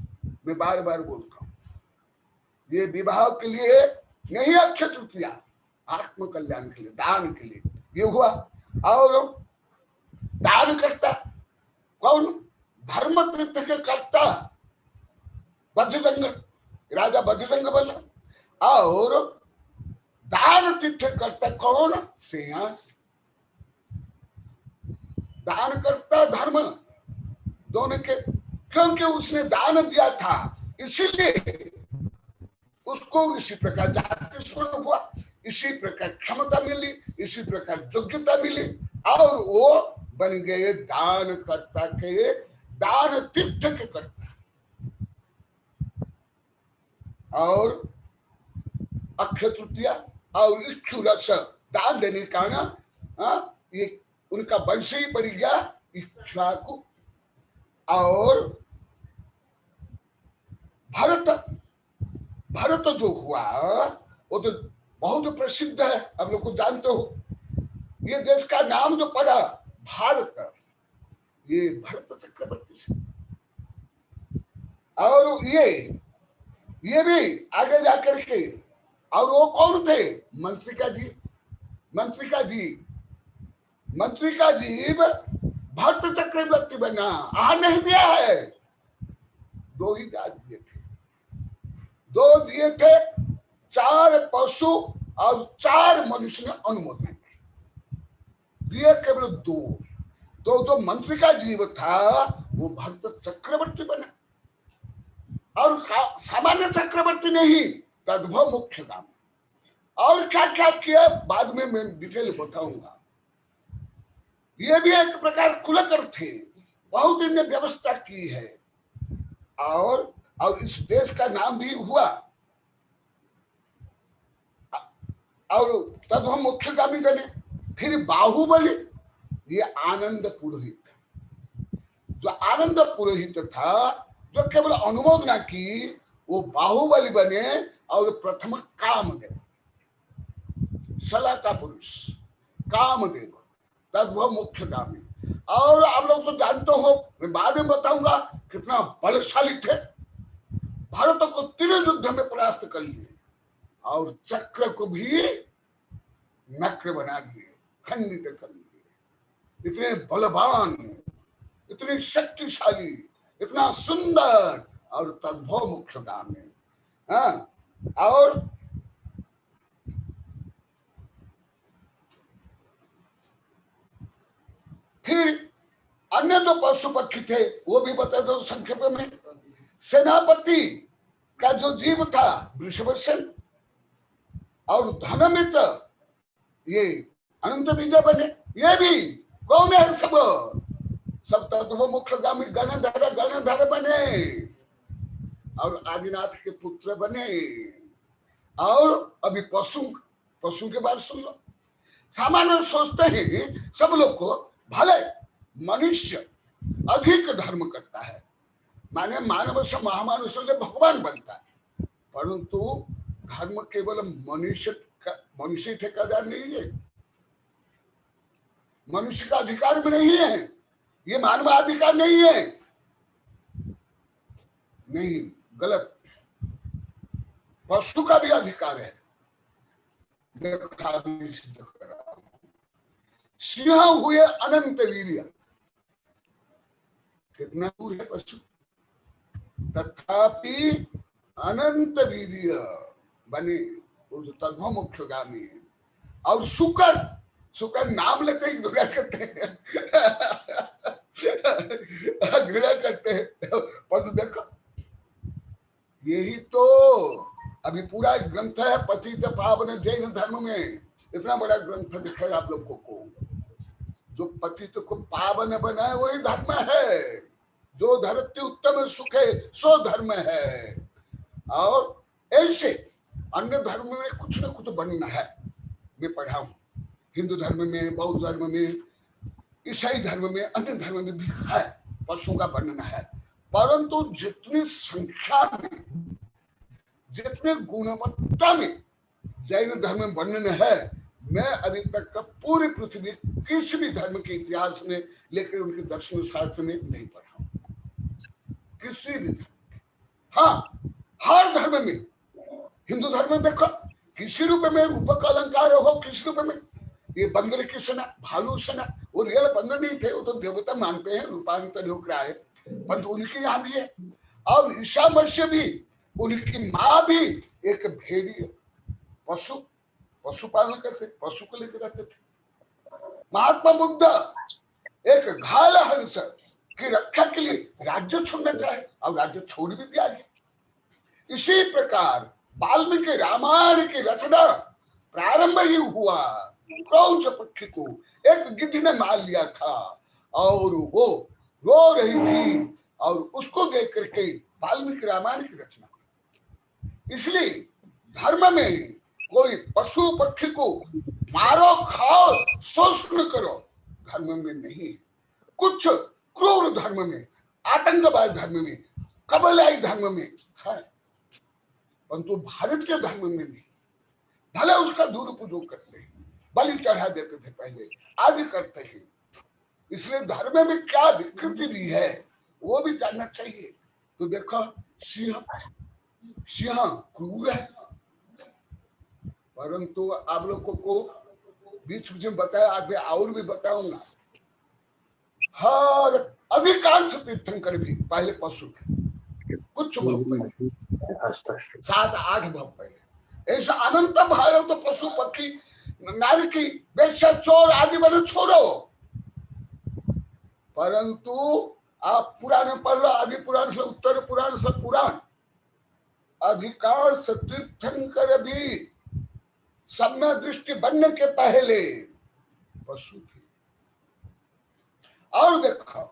मैं बार बार बोलता हूँ, ये विवाह के लिए नहीं, अक्षय तृतीया आत्म कल्याण के लिए, दान के लिए ये हुआ। और दान करता कौन? धर्म तीर्थ के करता बद्धजंग, राजा बद्धजंग बोला। और दान तीर्थ करता कौन? सिंहास। दान करता धर्म दोनों के, क्योंकि उसने दान दिया था, इसीलिए उसको इसी प्रकार जाति स्वर्ण हुआ, इसी प्रकार क्षमता मिली, इसी प्रकार योग्यता मिली, और वो बन गए दान करता के, दान तीर्थ के करता। और अक्षय तृतीया और इच्छु रस दान देने का ना, ये उनका वंश ही पड़ गया इक्ष्वाकु। और भरत जो हुआ वो तो बहुत प्रसिद्ध है, आप लोग को जानते हो। ये देश का नाम जो पड़ा भारत, ये भरत चक्रवर्ती से। और ये भी आगे जाकर के, और वो कौन थे? मंत्रिका जी भरत चक्रवर्ती बना। आहार नहीं दिया है, 2 ही दान दिए थे, 2 दिए थे, 4 पशु और 4 मनुष्य ने अनुमोदन दिए, केवल 2। तो जो मंत्री का जीव था वो भरत चक्रवर्ती बना, और सामान्य चक्रवर्ती नहीं, तद्भव मुख्य काम। और क्या क्या किया बाद में मैं डिटेल बताऊंगा। ये भी एक प्रकार कुलकर थे, बहुत इनने व्यवस्था की है, और इस देश का नाम भी हुआ। और तद्भव मुख्यगामी गणे। फिर बाहुबली, ये आनंद पुरोहित, जो आनंद पुरोहित था, जो केवल अनुमोदना की, वो बाहुबली बने। और प्रथम कामदेव, सला का पुरुष कामदेव, तद्भव मुख्यगामी। और आप लोग तो जानते हो, मैं बाद में बताऊंगा कितना बलशाली थे। भारत को 3 युद्ध में परास्त कर लिए, और चक्र को भी नक्र बना दिए, खंडित कर दिए। इतने बलवान, इतने शक्तिशाली, इतना सुंदर, और तद्भव मोक्षगामी। हाँ, और फिर अन्य जो पशु पक्षी थे वो भी बता दो संक्षेप में। सेनापति का जो जीव था वृषभसेन, और धनमित्र ये अनंत बीज बने। ये भी कौन है? सब तत्व मोक्षगामी गणधर बने और आदिनाथ के पुत्र बने। और अभी पशु के बात सुन लो। सामान्य सोचते हैं सब लोग को भले मनुष्य अधिक धर्म करता है, माने मानव से महामानव से भगवान बनता है, परंतु धर्म केवल मनुष्य ठेकेदार नहीं है, मनुष्य का अधिकार भी नहीं है, ये मानवाधिकार नहीं है। नहीं, गलत। पशु का भी अधिकार है। सिद्ध कर रहा हूं। सिंह हुए अनंत वीर्य, कितना दूर है पशु, तथापि अनंत वीर्य बने, वो जो तद्भव मोक्षगामी। और शुकर नाम लेते ही घृणा करते हैं घृणा करते हैं। पर देखो, यही तो अभी पूरा ग्रंथ है पतित पावन जैन धर्म में। इतना बड़ा ग्रंथ दिखेगा आप लोगों को। जो पतित को पावन बनाए वही धर्म है। जो धरती उत्तम सुख है सो धर्म है। और ऐसे अन्य धर्म में कुछ न कुछ बनना है। मैं पढ़ा हूं, हिंदू धर्म में, बौद्ध धर्म में, ईसाई धर्म में, अन्य धर्म में भी है पशुओं का वर्णन है। परंतु जितनी संख्या में, जितने गुणवत्ता में जैन धर्म में वर्णन है, मैं अभी तक का पूरी पृथ्वी किसी भी धर्म के इतिहास में लेकर उनके दर्शन शास्त्र में नहीं पढ़ा, किसी भी धर्म। हाँ, हर धर्म में, हिंदू धर्म में देखो किसी रूप में रूप का अलंकार हो, किसी रूप में। ये बंदर की सेना, भालू सेना, वो रियल बंदर नहीं थे, वो तो देवता मानते हैं, रूपांतर हो रहा है, परंतु उनके यहाँ भी है। और ईसा मसीह भी, उनकी माँ भी एक भेड़िया, पशु पालन करते, पशु को लेकर रहते थे। महात्मा बुद्ध एक घायल हंस की रक्षा के लिए राज्य छोड़ना चाहे और राज्य छोड़ भी दिया गया। इसी प्रकार वाल्मीकि रामायण की रचना प्रारंभ ही हुआ। क्रौंच पक्षी को एक गिद्ध ने मार लिया था और वो रो रही थी, और उसको देख करके वाल्मीकि रामायण की रचना। इसलिए धर्म में कोई पशु पक्षी को मारो, खाओ, शोषण करो, धर्म में नहीं। कुछ क्रूर धर्म में, आतंकवाद धर्म में, कबलाई धर्म में है, परंतु भारत के धर्म में नहीं। भले उसका दुरुपयोग करते हैं, बलि चढ़ा देते थे पहले, आदि करते हैं। इसलिए धर्म में क्या विकृति भी है वो भी जानना चाहिए। तो देखो, सिंह क्रूर है, परंतु आप लोगों को बीच बीच में बताया, आगे और भी बताऊंगा। हर अधिकांश तीर्थंकर भी पहले पशु थे, कुछ भाव पहले, 7-8 भाव पहले। ऐसा अनंत भारत तो पशु पक्षी नारी की वेश्या चोर आदि बने छोड़ो, परंतु आप पुराण पढ़ लो, आदि पुराण से उत्तर पुराण से पुराण, अधिकांश तीर्थंकर भी सम्यक दृष्टि बनने के पहले पशु थे। और देखो,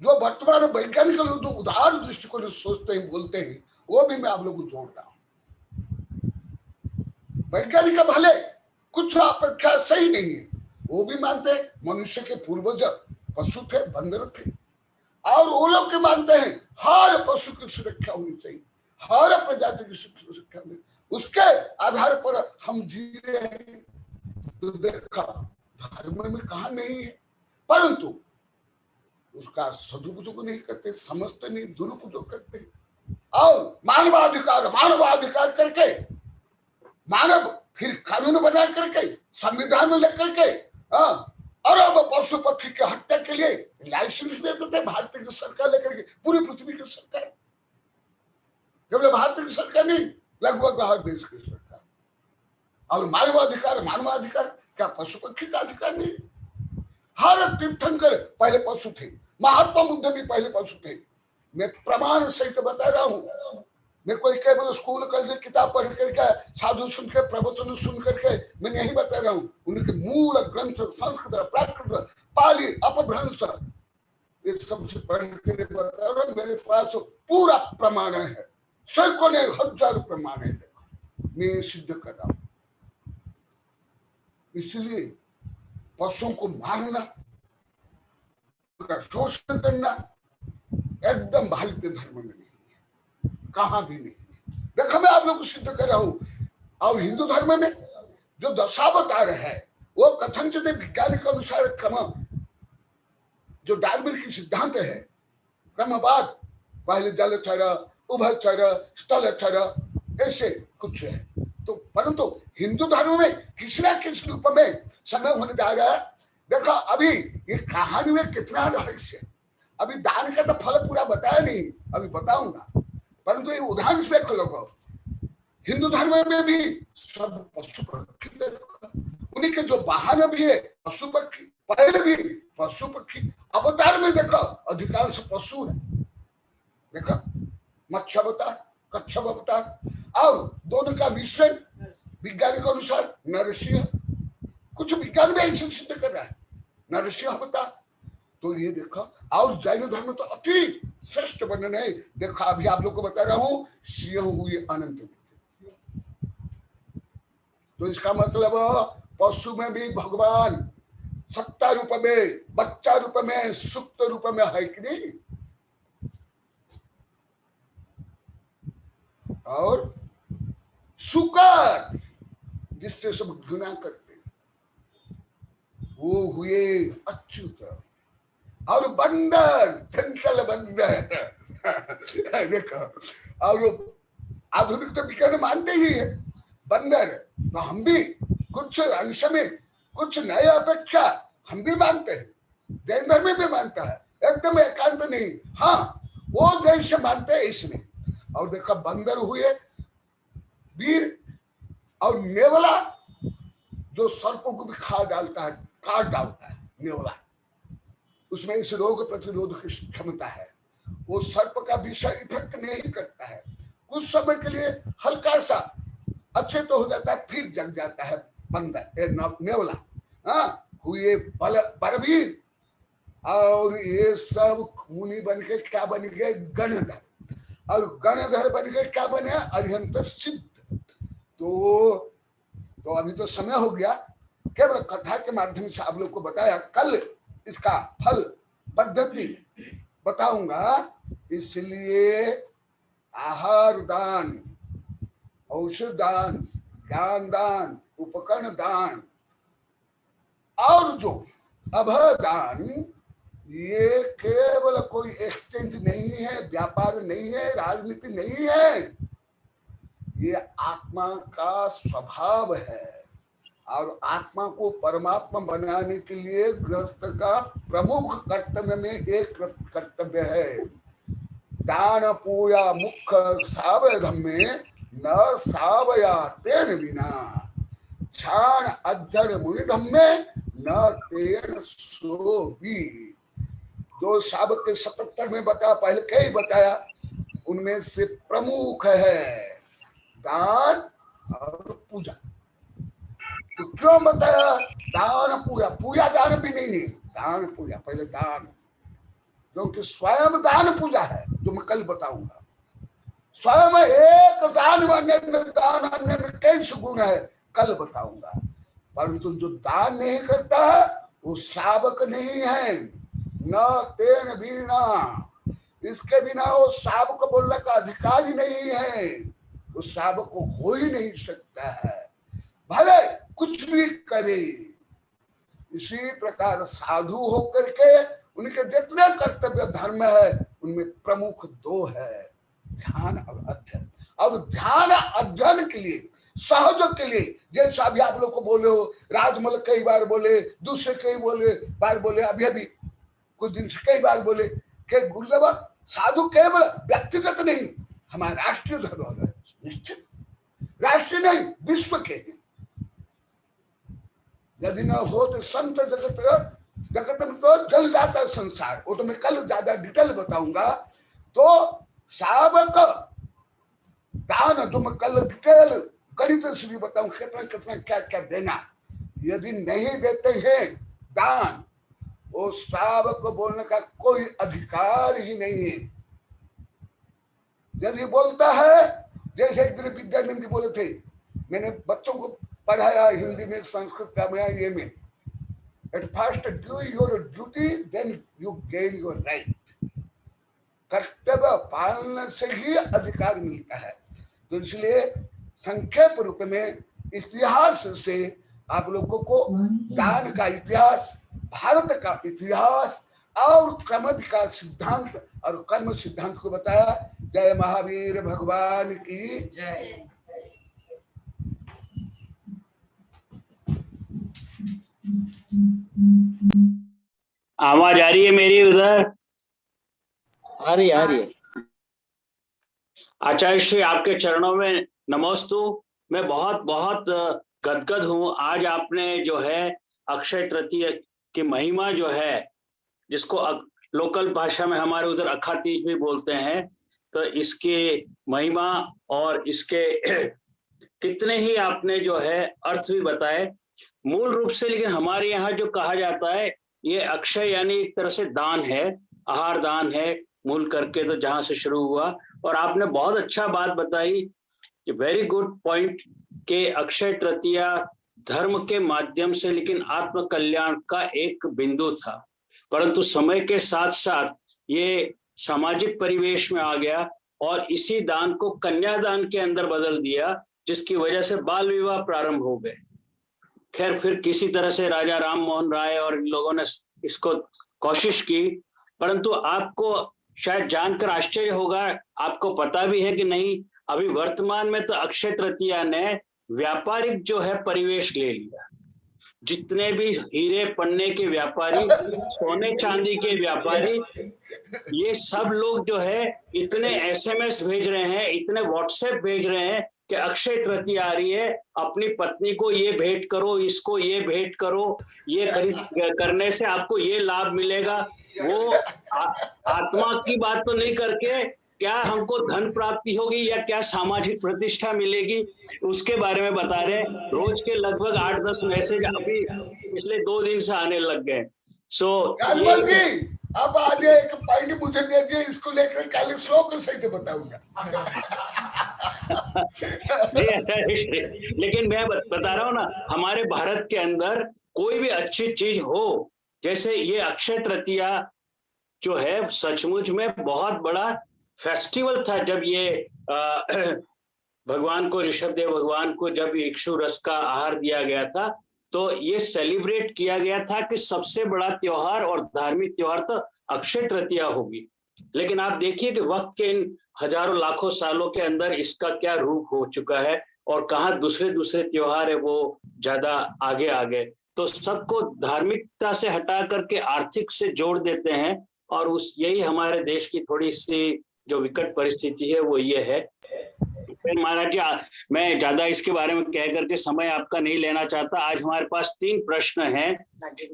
जो वर्तमान वैज्ञानिक लोग जो उदार दृष्टिकोण सोचते हैं, बोलते हैं, वो भी मैं आप लोगों को जोड़ रहा हूं। वैज्ञानिक भले कुछ अपेक्षा सही नहीं है, वो भी मानते हैं मनुष्य के पूर्वज पशु थे, बंदर थे। और वो लोग के मानते हैं हर पशु की सुरक्षा होनी चाहिए, हर प्रजाति की सुरक्षा होनी, उसके आधार पर हम जी रहे हैं। तो देखा, धर्म में कहा नहीं है, परंतु उसका सदुपयोग नहीं करते, समझते नहीं, दुरुपयोग करते। और मानवाधिकार करके मानव फिर कानून बना करके, संविधान में लेकर के अरब पशु पक्षी की हत्या के लिए लाइसेंस देते थे भारतीय की सरकार लेकर के, पूरी पृथ्वी की सरकार। केवल भारत की सरकार नहीं, लगभग हर देश की सरकार। और मानवाधिकार क्या पशु पक्षी का अधिकार नहीं? हर तीर्थंकर पहले पशु थे, महात्मा बुद्ध भी पहले पशु थे। मैं प्रमाण सहित बता रहा हूं। मैं कोई केवल स्कूल कॉलेज किताब पढ़ करके, साधु सुन के, प्रवचन सुन करके मैं नहीं बता रहा हूं। उनके मूल ग्रंथ संस्कृत, प्राकृत, पाली, अपभ्रंश, ये सबसे पढ़ के बता रहा हूं। मेरे पास पूरा प्रमाण है, सैकड़ों हजारों प्रमाण है। देखो मैं सिद्ध कर रहा हूं। इसलिए पशुओं को मारना, उनका शोषण करना एकदम भारतीय धर्म में नहीं है, कहां भी नहीं है। देखो मैं आप लोग को सिद्ध कर रहा हूं। और हिंदू धर्म में जो दशावतार है वो कथनचित विज्ञान के अनुसार क्रम, जो डार्विन की सिद्धांत है, क्रमवाद, पहले जलचर, उभयचर, स्थलचर, ऐसे कुछ है। तो परंतु हिंदू धर्म में किसी न किसी रूप में समय होने जा रहा है। देखो अभी ये कहानी में कितना रहस्य, अभी दान का तो फल पूरा बताया नहीं, अभी बताऊंगा। परंतु ये उदाहरण से देख लो, हिंदू धर्म में भी सब पशु पक्षी, उन्हीं के जो वाहन भी है पशु पक्षी, पहले भी पशु पक्षी, अवतार में देखो अधिकांश पशु है। देखो मत्स्य अवतार, कच्छप अवतार, और दोनों का मिश्रण विज्ञान के अनुसार नरसिंह, कुछ विज्ञान में ऐसे सिद्ध कर रहा है नरसिंह अवतार। तो ये देखो, और जैन धर्म तो अति श्रेष्ठ वर्णन है। देखो अभी आप लोग को बता रहा हूं, सिंह हुए अनंत। तो इसका मतलब पशु में भी भगवान सत्ता रूप में, बच्चा रूप में, सुप्त रूप में है कि नहीं? और शुकर जिससे सब घृणा करते वो हुए अच्युत। और बंदर, चंचल बंदर देखो, और आधुनिक तो विज्ञान मानते ही है बंदर, तो हम भी कुछ अंश में, कुछ नए अपेक्षा हम भी मानते हैं, जैन धर्म में भी मानता है, एकदम एकांत नहीं। हाँ वो जैसे मानते हैं इसमें। और देखो बंदर हुए वीर, और नेवला जो सर्पों को भी खा डालता है, काट डालता है नेवला, उसमें इस रोग प्रतिरोध की क्षमता है। वो सर्प का विषय इफेक्ट नहीं करता है, कुछ समय के लिए हल्का सा अच्छे तो हो जाता है, फिर जग जाता है बंदर नेवला। हाँ हुए बलवीर, और ये सब मुनि बन के क्या बन गए? गणधर। और गणधर बन के क्या बने? अरिहंत सिद्ध। तो अभी तो समय हो गया, केवल कथा के माध्यम से आप लोग को बताया। कल इसका फल पद्धति बताऊंगा। इसलिए आहार दान, औषध दान, ज्ञान दान, उपकरण दान और जो अभय दान, ये केवल कोई एक्सचेंज नहीं है, व्यापार नहीं है, राजनीति नहीं है, ये आत्मा का स्वभाव है। और आत्मा को परमात्मा बनाने के लिए गृहस्थ का प्रमुख कर्तव्य में एक कर्तव्य है, दान पूजा मुख्य सावधम में न सावया तेन बिना, क्षाण अध्ययन मुनिधम में न तेन सो भी। जो शावक के 77 में बताया, पहले कई बताया, उनमें से प्रमुख है दान और पूजा। तो क्यों बताया दान पूजा? पूजा दान भी नहीं है, दान पूजा, पहले दान, क्योंकि स्वयं दान पूजा है, जो मैं कल बताऊंगा। स्वयं एक दान में कैसे गुण है, कल बताऊंगा। परंतु जो दान नहीं करता है वो शावक नहीं है, न तेन बिना, इसके बिना वो शावक बोलने का अधिकार ही नहीं है, वो शावक हो ही नहीं सकता है, भले कुछ भी करे। इसी प्रकार साधु होकर के उनके जितने कर्तव्य धर्म है उनमें प्रमुख दो है, ध्यान और अध्ययन। और ध्यान अध्ययन के लिए, सहयोग के लिए, जैसा अभी आप लोग को बोले हो, राजमल कई बार बोले, दूसरे कई बार बोले, अभी कुछ दिन से कई बार बोले कि गुरुदेव साधु केवल व्यक्तिगत नहीं, हमारा राष्ट्रीय धरोहर है, निश्चित राष्ट्रीय नहीं विश्व के। यदि न हो तो संत जगत में तो जल जाता है संसार, वो तो मैं कल ज्यादा डिटेल बताऊंगा। तो शावक दान जो मैं कल डिटेल गणित से भी बताऊं कितना कितना क्या क्या देना, यदि नहीं देते हैं दान, वो श्रावक को बोलने का कोई अधिकार ही नहीं है। यदि बोलता है, जैसे एक दिन विद्यानंद बोले थे, मैंने बच्चों को पढ़ाया हिंदी में, संस्कृत का में, ये में, at first do your duty then you gain your right. कर्तव्य पालन से ही अधिकार मिलता है। तो इसलिए संक्षेप रूप में इतिहास से आप लोगों को दान का इतिहास, भारत का इतिहास और क्रम विकास सिद्धांत और कर्म सिद्धांत को बताया। जय महावीर भगवान की जय। आवाज आ रही है मेरी उधर? आ रही है। आचार्य श्री आपके चरणों में नमोस्तु। मैं बहुत बहुत गदगद हूँ। आज आपने जो है अक्षय तृतीया की महिमा जो है, जिसको लोकल भाषा में हमारे उधर अखा तीज भी बोलते हैं, तो इसके महिमा और इसके कितने ही आपने जो है अर्थ भी बताए मूल रूप से। लेकिन हमारे यहाँ जो कहा जाता है, ये अक्षय यानी एक तरह से दान है, आहार दान है मूल करके, तो जहां से शुरू हुआ। और आपने बहुत अच्छा बात बताई, वेरी गुड पॉइंट, के अक्षय तृतीया धर्म के माध्यम से लेकिन आत्म कल्याण का एक बिंदु था, परंतु समय के साथ साथ ये सामाजिक परिवेश में आ गया और इसी दान को कन्यादान के अंदर बदल दिया, जिसकी वजह से बाल विवाह प्रारंभ हो गए। खैर, फिर किसी तरह से राजा राम मोहन राय और इन लोगों ने इसको कोशिश की, परंतु आपको शायद जानकर आश्चर्य होगा, आपको पता भी है कि नहीं, अभी वर्तमान में तो अक्षय तृतीया ने व्यापारिक जो है परिवेश ले लिया। जितने भी हीरे पन्ने के व्यापारी, सोने चांदी के व्यापारी, ये सब लोग जो है इतने एसएमएस भेज रहे हैं, इतने व्हाट्सएप भेज रहे हैं कि अक्षय तृतीया आ रही है, अपनी पत्नी को ये भेंट करो, इसको ये भेंट करो, ये खरीद करने से आपको ये लाभ मिलेगा। वो आत्मा की बात तो नहीं करके क्या हमको धन प्राप्ति होगी या क्या सामाजिक प्रतिष्ठा मिलेगी, उसके बारे में बता रहे हैं। रोज के लगभग 8-10 मैसेज अभी पिछले 2 दिन से आने लग गए। सो अब आज एक पॉइंट मुझे दीजिए, इसको लेकर कल श्लोक सहित बताऊंगा। लेकिन मैं बता रहा हूँ ना, हमारे भारत के अंदर कोई भी अच्छी चीज हो, जैसे ये अक्षय तृतीया जो है सचमुच में बहुत बड़ा फेस्टिवल था। जब ये भगवान को, ऋषभदेव भगवान को जब इक्षु रस का आहार दिया गया था, तो ये सेलिब्रेट किया गया था कि सबसे बड़ा त्योहार और धार्मिक त्योहार तो अक्षय तृतीया होगी। लेकिन आप देखिए कि वक्त के इन हजारों लाखों सालों के अंदर इसका क्या रूप हो चुका है और कहाँ दूसरे दूसरे त्योहार है वो ज्यादा आगे आ गए। तो सबको धार्मिकता से हटा करके आर्थिक से जोड़ देते हैं, और यही हमारे देश की थोड़ी सी जो विकट परिस्थिति है वो ये है। फिर महाराज जी, मैं ज्यादा इसके बारे में कह करके समय आपका नहीं लेना चाहता। आज हमारे पास 3 प्रश्न हैं,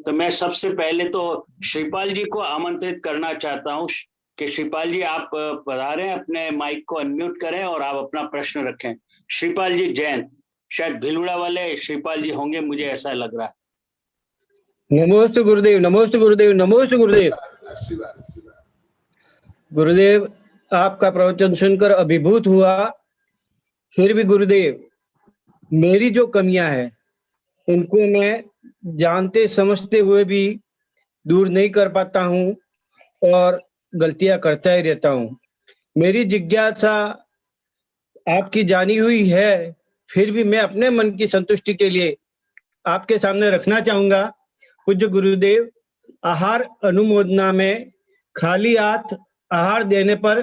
तो मैं सबसे पहले तो श्रीपाल जी को आमंत्रित करना चाहता हूँ कि श्रीपाल जी आप पधारें, अपने माइक को अनम्यूट करें और आप अपना प्रश्न रखें। श्रीपाल जी जैन, शायद भिलुड़ा वाले श्रीपाल जी होंगे, मुझे ऐसा लग रहा है। नमोस्तु गुरुदेव, नमोस्तु गुरुदेव, नमोस्तु गुरुदेव। गुरुदेव, आपका प्रवचन सुनकर अभिभूत हुआ। फिर भी गुरुदेव, मेरी जो कमियां हैं उनको मैं जानते समझते हुए भी दूर नहीं कर पाता हूं और गलतियां करता ही रहता हूं। मेरी जिज्ञासा आपकी जानी हुई है, फिर भी मैं अपने मन की संतुष्टि के लिए आपके सामने रखना चाहूंगा। पूज्य गुरुदेव, आहार अनुमोदना में खाली हाथ आहार देने पर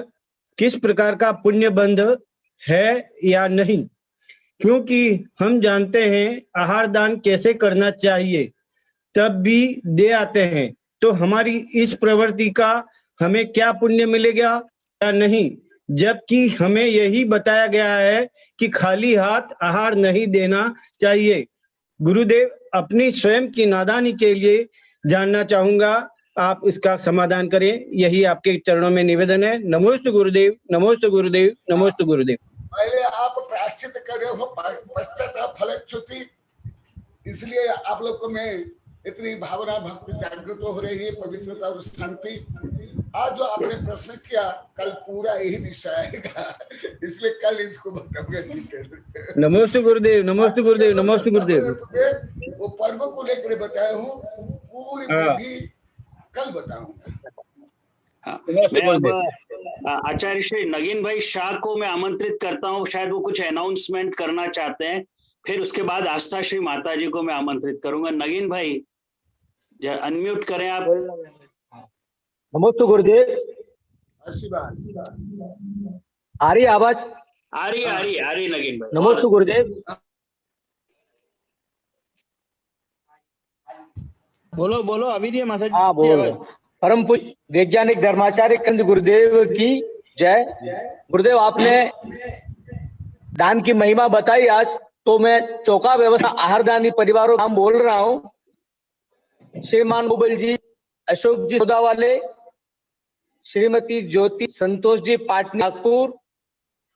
किस प्रकार का पुण्य बंध है या नहीं? क्योंकि हम जानते हैं आहार दान कैसे करना चाहिए, तब भी दे आते हैं, तो हमारी इस प्रवृत्ति का हमें क्या पुण्य मिलेगा या नहीं, जबकि हमें यही बताया गया है कि खाली हाथ आहार नहीं देना चाहिए। गुरुदेव, अपनी स्वयं की नादानी के लिए जानना चाहूंगा, आप इसका समाधान करें, यही आपके चरणों में निवेदन है। नमोस्तु गुरुदेव, नमोस्तु गुरुदेव, नमोस्तु गुरुदेव। पहले आप प्रायश्चित कर रहे हो, पश्चात फलच्युति, इसलिए आप लोग को मैं इतनी भावना भक्ति जागृत हो रही है, पवित्रता और शांति। आज जो आपने प्रश्न किया, कल पूरा यही विषय आएगा, इसलिए कल इसको बताऊंगा। नमोस्तु गुरुदेव, नमोस्तु गुरुदेव, नमोस्तु गुरुदेव। वो पर्व को लेकर बताया हूँ, पूरी विधि कल बताऊंगा। मैं अब आचार्य श्री नगीन भाई शाह को मैं आमंत्रित करता हूँ, शायद वो कुछ अनाउंसमेंट करना चाहते हैं। फिर उसके बाद आस्था श्री माता जी को मैं आमंत्रित करूंगा। नगीन भाई अनम्यूट करें आप। नमस्ते गुरुदेव। आ रही आवाज? आ रही नगीन भाई। नमस्ते गुरुदेव। बोलो बोलो, अभी नहीं माता जी। हाँ बोलो। परम पूज्य वैज्ञानिक धर्माचार्य कंद गुरुदेव की जय। गुरुदेव, आपने दान की महिमा बताई आज, तो मैं चौका व्यवस्था आहार दानी परिवारों का नाम बोल रहा हूँ। श्रीमान मोबाइल जी, अशोक जी वाले, श्रीमती ज्योति संतोष जी पाटनी नागपुर,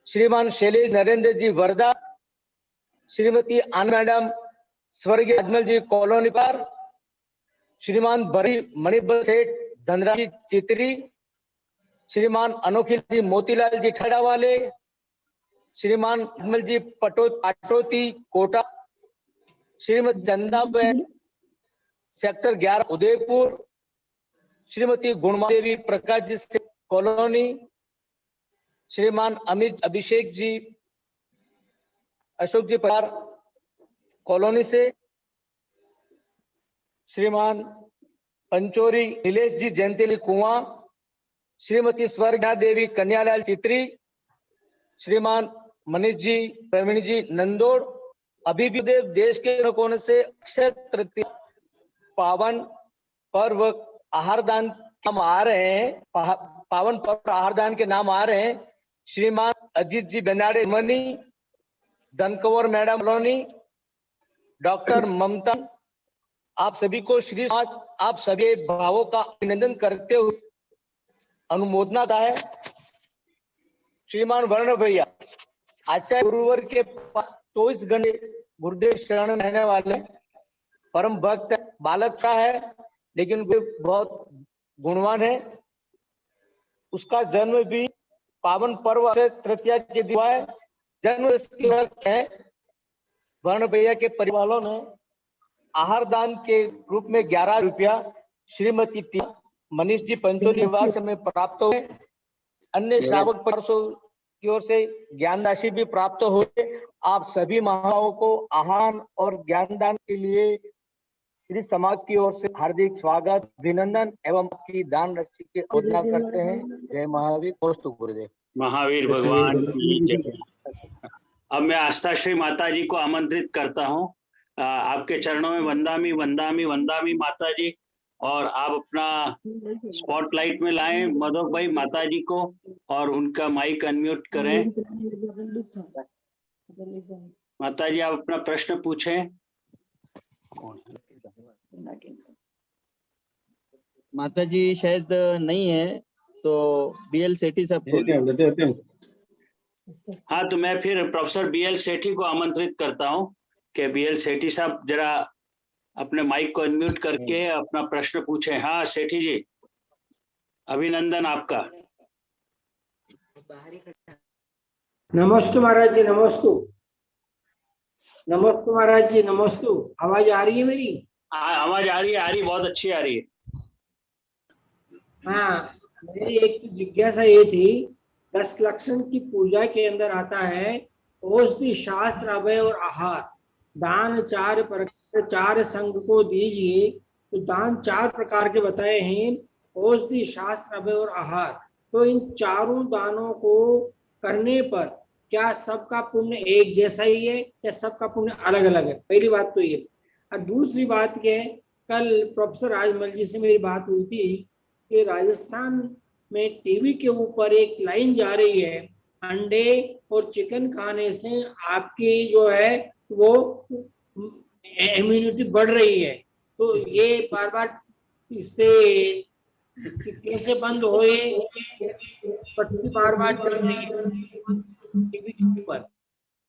श्रीमान शैलेश नरेंद्र जी वर्धा, श्रीमती आन मैडम स्वर्गीय राजमल जी कॉलोनी पर, श्रीमान बरी मणिबल सेठ धनराज जी चित्री, श्रीमान अनोखिल जी मोतीलाल जी ठेड़ा वाले, श्रीमान अजमल जी पाटोती कोटा, श्रीमती चंदा सेक्टर 11 उदयपुर, श्रीमती गुणमा देवी प्रकाश जी कॉलोनी, श्रीमान अमित अभिषेक जी अशोक जी परिवार कॉलोनी से, श्रीमान पंचोरी नीलेश जी जयंतीली कुआं, श्रीमती स्वर्गना देवी कन्यालाल चित्री, श्रीमान मनीष जी प्रवीण जी नंदोड़। अभी भी देश के कोने से अक्षय तृतीया पावन पर्व आहार दान नाम आ रहे हैं, पावन पर्व आहार दान के नाम आ रहे हैं। श्रीमान अजीत जी बेनाडे मनी, धनकवर मैडम कॉलोनी, डॉक्टर ममता, आप सभी को श्री आप सभी भावों का अभिनंदन करते हुए अनुमोदना है। श्रीमान वर्ण भैया, आचार्य गुरुवर के पास 24 घंटे गुरुदेव शरण में रहने वाले परम भक्त बालक सा है, लेकिन बहुत गुणवान है। उसका जन्म भी पावन पर्व तृतीया के दिन हुआ है। जन्म इसके वक्त है। वर्ण भैया के परिवार वालों ने आहार दान के रूप में 11 रुपया श्रीमती मनीष जी पंचोली परिवार से में प्राप्त हुए। अन्य श्रावक परसों की ओर से ज्ञान राशि भी प्राप्त हुए। आप सभी महाओं को आहार और ज्ञान दान के लिए श्री समाज की ओर से हार्दिक स्वागत, अभिनंदन एवं आपकी दान राशि की घोषणा करते हैं। जय महावीर। नमस्ते गुरुदेव। महावीर भगवान की जय। अब मैं आस्था श्री माता जी को आमंत्रित करता हूँ। आपके चरणों में वंदामी वंदामी वंदामी माता जी, और आप अपना स्पॉटलाइट में लाएं मधुक भाई माता जी को, और उनका माइक अनम्यूट करें। माता जी, आप अपना प्रश्न पूछें। माता जी शायद नहीं है, तो बीएल सेठी साहब को। हाँ, तो मैं फिर प्रोफेसर बीएल सेठी को आमंत्रित करता हूँ कि बीएल सेठी साहब जरा अपने माइक को अनम्यूट करके अपना प्रश्न पूछें। हाँ सेठी जी, अभिनंदन आपका। नमस्ते महाराज जी, नमस्ते। नमस्ते महाराज जी, नमस्ते। आवाज आ रही है मेरी? आवाज आ रही है, बहुत अच्छी आ रही है। हाँ, मेरी एक जिज्ञासा ये थी, 10 लक्षण की पूजा के अंदर आता है औषधि शास्त्र अभय और आहार दान 4 संघ को दीजिए। तो दान 4 प्रकार के बताए हैं, औषधि शास्त्र अभय और आहार। तो इन चारों दानों को करने पर क्या सबका पुण्य एक जैसा ही है या सबका पुण्य अलग अलग है? पहली बात तो ये। और दूसरी बात क्या है, कल प्रोफेसर राजमल जी से मेरी बात हुई थी कि राजस्थान में टीवी के ऊपर एक लाइन जा रही है, अंडे और चिकन खाने से आपकी जो है वो इम्यूनिटी बढ़ रही है। तो ये बार बार इस पे कैसे बंद होए, पट्टी बार बार चल रही है टीवी के ऊपर।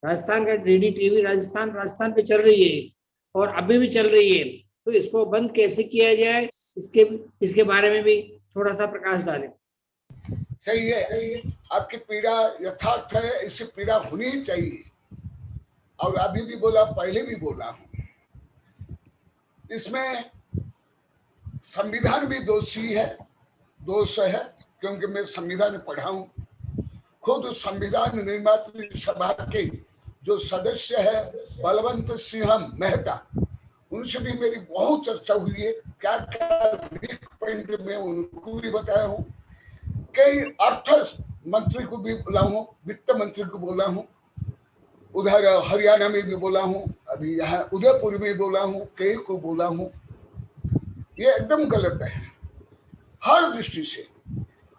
राजस्थान का डीडी टीवी राजस्थान पे चल रही है और अभी भी चल रही है। तो इसको बंद कैसे किया जाए, इसके बारे में भी थोड़ा सा प्रकाश डालें। सही है, आपकी पीड़ा यथार्थ है, इससे पीड़ा होनी ही चाहिए। और अभी भी बोला, पहले भी बोला हूं, इसमें संविधान भी दोष है, क्योंकि मैं संविधान पढ़ा हूं। खुद संविधान निर्मात्री सभा के जो सदस्य है बलवंत सिंह मेहता, उनसे भी मेरी बहुत चर्चा हुई है। क्या क्या वीक पॉइंट में उनको भी बताया हूँ। कई अर्थ मंत्री को भी बोला हूँ, वित्त मंत्री को बोला हूँ, उधर हरियाणा में भी बोला हूँ, अभी यहाँ उदयपुर में बोला हूँ, कई को बोला हूँ। ये एकदम गलत है हर दृष्टि से,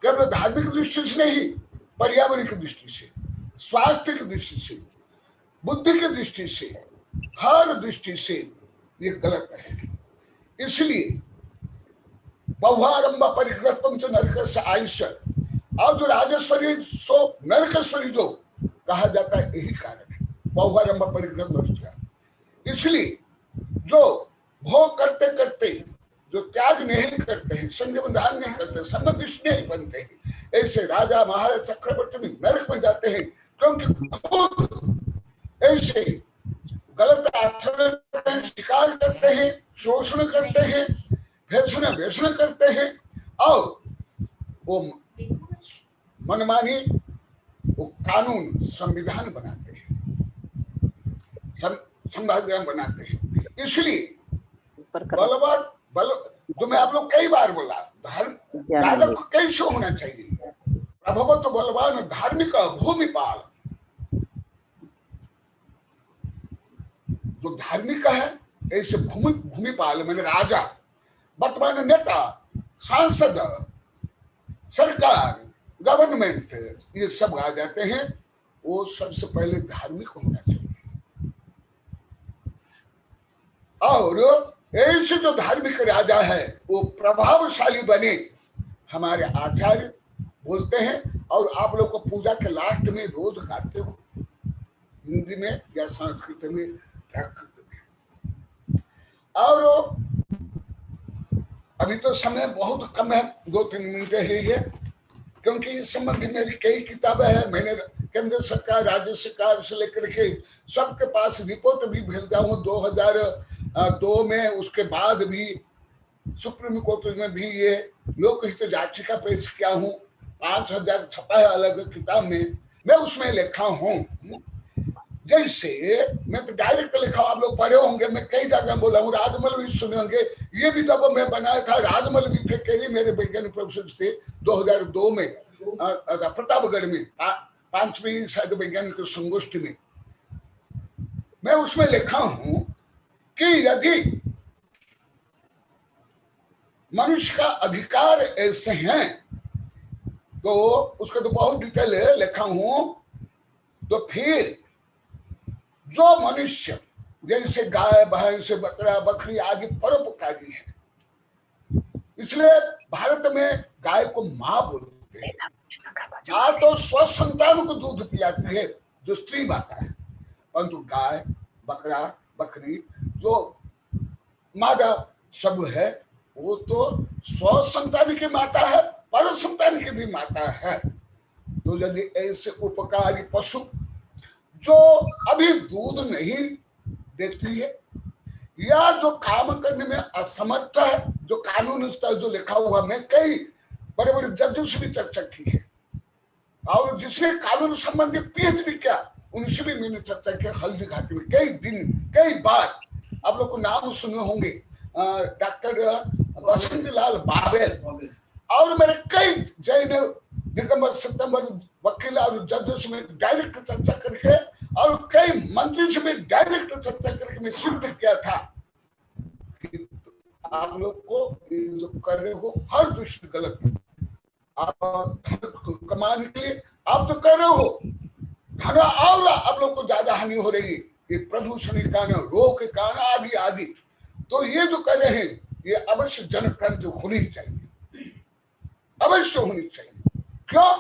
केवल धार्मिक दृष्टि से नहीं, पर्यावरण की दृष्टि से, स्वास्थ्य की दृष्टि से, बुद्धि की दृष्टि से, हर दृष्टि से ये गलत है। इसलिए बहुआरंभ परिकृतम च नरकस्य आयुष, और जो राजेश्वरी सो नरकेश्वरी जो कहा जाता है, यही कारण है बहुआरंभ परिकृत। इसलिए जो भोग करते करते जो त्याग नहीं करते हैं, संयम दान नहीं करते, समदृष्टि नहीं बनते हैं, ऐसे राजा महाराज चक्रवर्ती में नरक में जाते हैं, क्योंकि खुद ऐसे गलत आचरण शिकार करते हैं, शोषण करते हैं, वेषण करते हैं, और वो मनमानी वो कानून संविधान बनाते हैं, संविधान बनाते हैं। इसलिए बल जो मैं आप लोग कई बार बोला, राजा को कैसे होना चाहिए, प्रभवत बलवान धार्मिक भूमिपाल। जो धार्मिक है ऐसे भूमिपाल मैंने राजा, वर्तमान नेता, सांसद, सरकार, गवर्नमेंट, ये सब आ जाते हैं। वो सबसे पहले धार्मिक होना चाहिए। और ऐसे जो धार्मिक राजा है वो प्रभावशाली बने, हमारे आचार्य बोलते हैं। और आप लोग को पूजा के लास्ट में रोज गाते हो, हिंदी में या संस्कृत में, प्राकृत में। और अभी तो समय बहुत कम है, 2-3 मिनट है, क्योंकि इस संबंध में मेरी कई किताबें हैं। मैंने केंद्र सरकार, राज्य सरकार से लेकर के सबके पास रिपोर्ट भी भेजा हूँ 2002 में। उसके बाद भी सुप्रीम कोर्ट में भी ये लोकहित याचिका पेश किया हूँ, 5000 छपा है अलग किताब में, मैं उसमें लिखा हूँ। जैसे मैं तो डायरेक्ट लिखा हूँ, आप लोग पढ़े होंगे, मैं कई जगह बोला हूँ, राजमल भी सुने होंगे। ये भी जब मैं बनाया था, राजमल भी थे, कई मेरे वैज्ञानिक प्रोफेसर थे 2002 में प्रतापगढ़ में 5वीं शायद वैज्ञानिक संगोष्ठी में। मैं उसमें लिखा हूं कि यदि मनुष्य का अधिकार ऐसे हैं, तो उसका तो बहुत डिटेल लिखा हूं। तो फिर जो मनुष्य जैसे गाय, भैंस, बकरा, बकरी आदि परोपकारी है, इसलिए भारत में गाय को माँ बोलते हैं। माँ तो स्वसंतान को दूध पिलाती है, जो स्त्री माता है, परंतु गाय, बकरा, बकरी जो मादा सब है, वो तो स्वसंतान की माता है, पर संतान की भी माता है। तो यदि ऐसे उपकारी पशु जो अभी दूध नहीं देती है या जो काम करने में असमर्थ है, जो कानून जो लिखा हुआ, मैं कई बड़े बड़े जजों से भी चर्चा की है, और जिसने कानून संबंधी पीएचडी किया उनसे भी मैंने चर्चा की हल्दी घाटी में कई बार। आप लोग को नाम सुने होंगे, डॉक्टर बसंत लाल बाबेल, और मेरे कई जैन दिगंबर सितंबर वकील और जजों से मैं डायरेक्ट चर्चा करके, और कई मंत्री से मैं डायरेक्ट चर्चा करके मैं सिद्ध किया था कि आप लोग को जो कर रहे हो हर दृष्टि गलत है। आप कमाने के लिए आप तो कर रहे हो, धन और आप लोग को ज्यादा हानि हो रही है, ये प्रदूषण के कारण, रोग के कारण आदि आदि। तो ये जो कर रहे हैं ये अवश्य जनक्रांति होनी चाहिए, अवश्य होनी चाहिए। क्यों?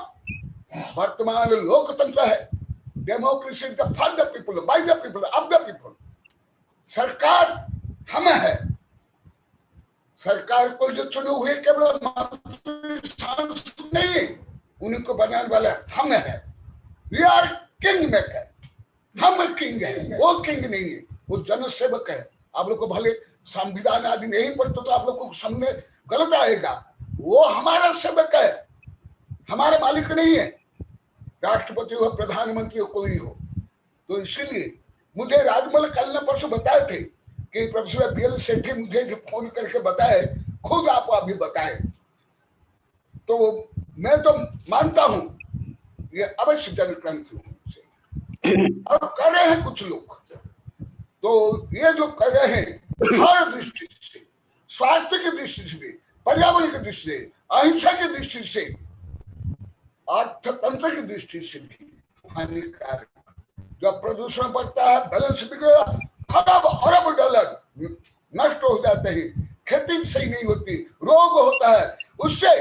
वर्तमान लोकतंत्र है, democracy for the people, by the people, of the people. सरकार हम है, सरकार को जो चुने हुए केवल सांसद नहीं, उन्हीं को बनाने वाला हम है। वी आर किंग मेकर, हम किंग है, वो किंग नहीं है, वो जनसेवक है। आप लोग को भले संविधान आदि नहीं पढ़ते तो आप लोग को सामने गलत आएगा, वो हमारा सेवक है, हमारा मालिक नहीं है। राष्ट्रपति हो, प्रधानमंत्री हो, कोई हो। तो इसीलिए मुझे राजमल कल ने परसों बताए थे कि प्रोफेसर BL सेठी मुझे फोन करके बताए, खुद आप अभी बताए, तो मैं तो मानता हूं ये अवश्य जनक्रांति होनी चाहिए। और कर रहे हैं कुछ लोग, तो ये जो कर रहे हैं हर दृष्टि से, स्वास्थ्य की दृष्टि से भी, पर्यावरण की दृष्टि से, अहिंसा की दृष्टि से, अर्थतंत्र की दृष्टि से भी हानिकारक। जब प्रदूषण बढ़ता है, बैलेंस बिगड़ा, खरब अरब डॉलर नष्ट हो जाते हैं, खेती सही नहीं होती, रोग होता है, उससे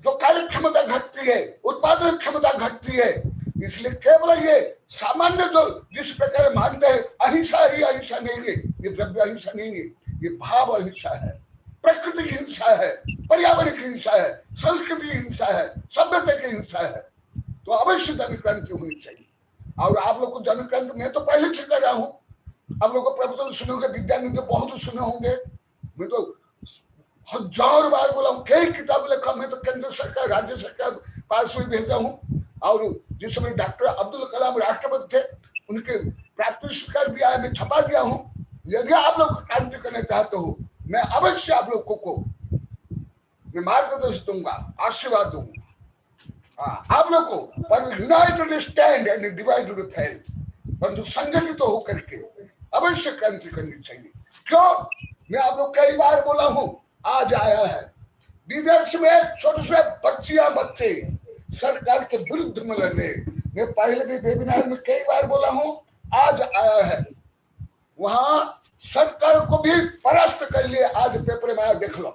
जो कार्य क्षमता घटती है, उत्पादन क्षमता घटती है। इसलिए केवल ये सामान्य जो जिस प्रकार मानते हैं अहिंसा ही अहिंसा नहीं है, ये द्रव्य अहिंसा नहीं है, ये भाव अहिंसा है, प्रकृति की हिंसा है, पर्यावरण की हिंसा है, संस्कृति की हिंसा है, सभ्यता की हिंसा है। तो अवश्य जनक्रांति होनी चाहिए। और आप लोग को जनक्रांति मैं तो पहले से कर रहा हूँ, आप लोग को प्रवचन सुने होंगे, विद्यानिधि बहुत सुने होंगे, मैं तो हजार बार बोला हूँ, कई किताब लिखा, मैं तो केंद्र सरकार राज्य सरकार पास में भेजा हूँ। और जिस समय डॉक्टर अब्दुल कलाम राष्ट्रपति थे, उनके प्राप्ति स्वीकार भी आया, मैं छपा दिया हूँ। यदि आप लोग क्रांति करना चाहते हो, मैं अवश्य आप लोगों को मैं मार्गदर्शन दूंगा, आशीर्वाद दूंगा। आप लोग को पर यूनाइटेड स्टैंड एंड डिवाइडेड फैल, परंतु संगठित तो होकर के अवश्य क्रांति करनी चाहिए। क्यों? मैं आप लोग कई बार बोला हूं, आज आया है विदेश में छोटे छोटे बच्चियां बच्चे सरकार के विरुद्ध में लड़ रहे। मैं पहले भी वेबिनार में कई बार बोला हूं, आज आया है, वहां सरकार को भी परास्त कर लिए। आज पेपर में आया, देख लो,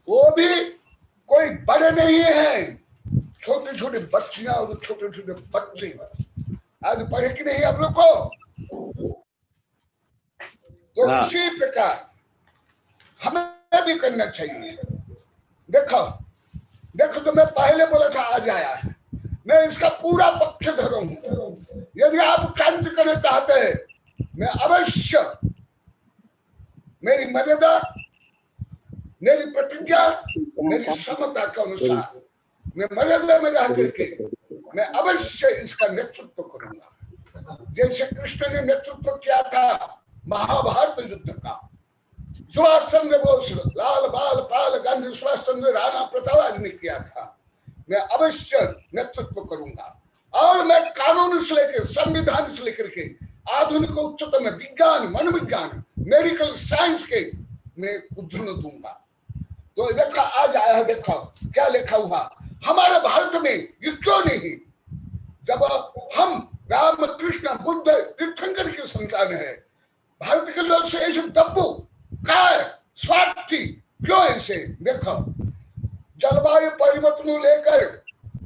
वो भी कोई बड़े नहीं है, छोटी छोटी बच्चियां और छोटे छोटे बच्चे। आज पढ़े कि नहीं आप लोग को? तो इसी प्रकार हमें भी करना चाहिए। देखो देखो, तो मैं पहले बोला था आज आया है, मैं इसका पूरा पक्ष धरा हूं। यदि आप क्रांति करना चाहते हैं, मैं अवश्य मेरी मर्यादा, मेरी प्रतिज्ञा, मेरी क्षमता के अनुसार मैं मर्यादा में रह करके मैं अवश्य इसका नेतृत्व करूंगा। जैसे कृष्ण ने नेतृत्व किया था महाभारत युद्ध का, सुभाष चंद्र बोस, लाल बाल पाल गांधी, सुभाष चंद्र, राणा प्रताप आदि ने किया था। मैं अवश्य नेतृत्व करूंगा। और मैं कानून से लेकर संविधान से लेकर के आधुनिक उच्चतम विज्ञान, मनोविज्ञान, मेडिकल साइंस के मैं उद्धरण दूंगा। तो देखा आज आया है, देखो क्या लिखा हुआ हमारे भारत में। ये क्यों नहीं? जब हम राम कृष्ण बुद्ध तीर्थंकर की संतान है, भारत के लोग से ऐसे दब्बू काय स्वार्थी क्यों ऐसे? देखो, जलवायु परिवर्तन को लेकर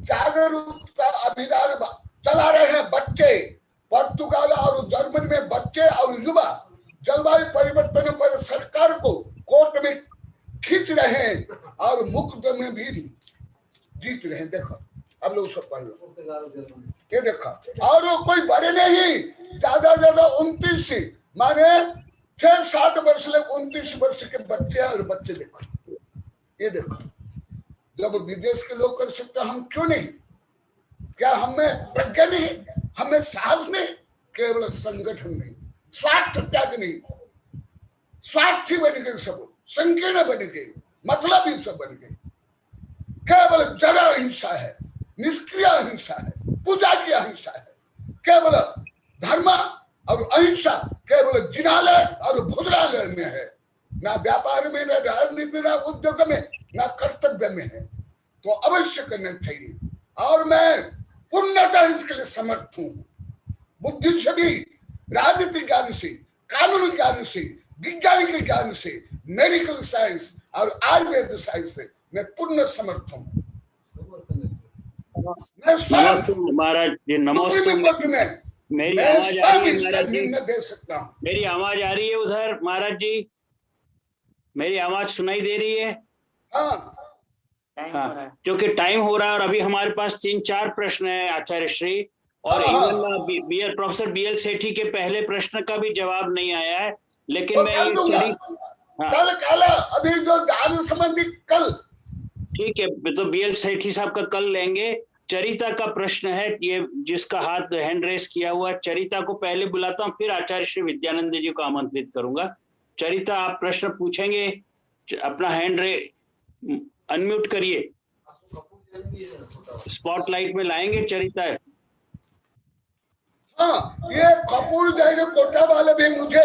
जागरूकता अभियान चला रहे हैं बच्चे। पुर्तगाल और जर्मनी में बच्चे और युवा जलवायु परिवर्तन पर सरकार को कोर्ट में खींच रहे हैं और मुकदमे भी जीत रहे हैं। देखो, अब लोग सब पढ़ लो, ये देखो। और वो कोई बड़े नहीं, ज्यादा 29 माने 6-7 वर्ष ले 29 वर्ष के बच्चे और बच्चे। देखो, ये देखो, जब विदेश के लोग कर सकते, हम क्यों नहीं? क्या हमें प्रज्ञा नहीं, हमें साहस नहीं? केवल संगठन नहीं, स्वार्थ त्याग नहीं, स्वार्थी बन गए सब, संकीर्ण बन गए, मतलब ही सब बन गए। केवल जड़ अहिंसा है, निष्क्रिय अहिंसा है, पूजा की अहिंसा है। केवल धर्म और अहिंसा केवल जिनालय और भोजनालय में है, ना व्यापार में, ना राजनीति, ना उद्योग में, ना कर्तव्य में है। तो अवश्य करना चाहिए, और मैं पूर्णतः इसके लिए समर्थ हूँ। बुद्धि से भी, राजनीतिक ज्ञान से, कानूनी ज्ञान से, वैज्ञानिक ज्ञान से, मेडिकल साइंस और आयुर्वेद साइंस से मैं पूर्ण समर्थ हूँ। मैं नमस्ते महाराज जी, नमस्ते। मेरी आवाज आ रही है महाराज जी? दे सकता हूँ। मेरी आवाज आ रही है उधर महाराज जी? मेरी आवाज सुनाई दे रही है? हाँ, क्योंकि टाइम हो रहा है और अभी हमारे पास 3-4 प्रश्न है आचार्य श्री, और इवन प्रोफेसर BL सेठी के पहले प्रश्न का भी जवाब नहीं आया है। लेकिन मैं ये कल अभी जो दान संबंधी कल, ठीक है, तो BL सेठी साहब का कल लेंगे। चरिता का प्रश्न है, ये जिसका हाथ हैंड रेस किया हुआ, चरिता को पहले बुलाता हूँ, फिर आचार्य श्री विद्यानंद जी को आमंत्रित करूंगा। चरिता, आप प्रश्न पूछेंगे? अपना हैंड अनम्यूट करिए, स्पॉटलाइट में लाएंगे चरिता। हाँ, ये कपूर जैन कोटा वाले भी मुझे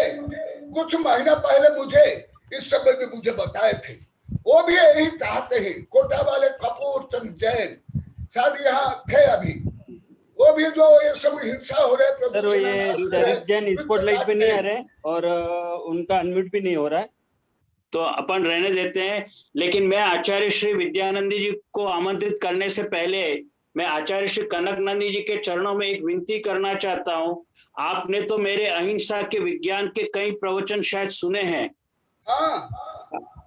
कुछ महीना पहले मुझे इस संबंध मुझे बताए थे, वो भी यही चाहते हैं। कोटा वाले कपूर चंद जैन शायद यहाँ थे अभी, वो भी जो ये सब हिंसा हो रहा है, सर ये जैन स्पॉटलाइट पे नहीं आ रहे और उनका अनम्यूट भी नहीं हो रहा है, तो अपन रहने देते हैं। लेकिन मैं आचार्य श्री विद्यानंद जी को आमंत्रित करने से पहले मैं आचार्य श्री कनकनंदी जी के चरणों में एक विनती करना चाहता हूं। आपने तो मेरे अहिंसा के विज्ञान के कई प्रवचन शायद सुने हैं,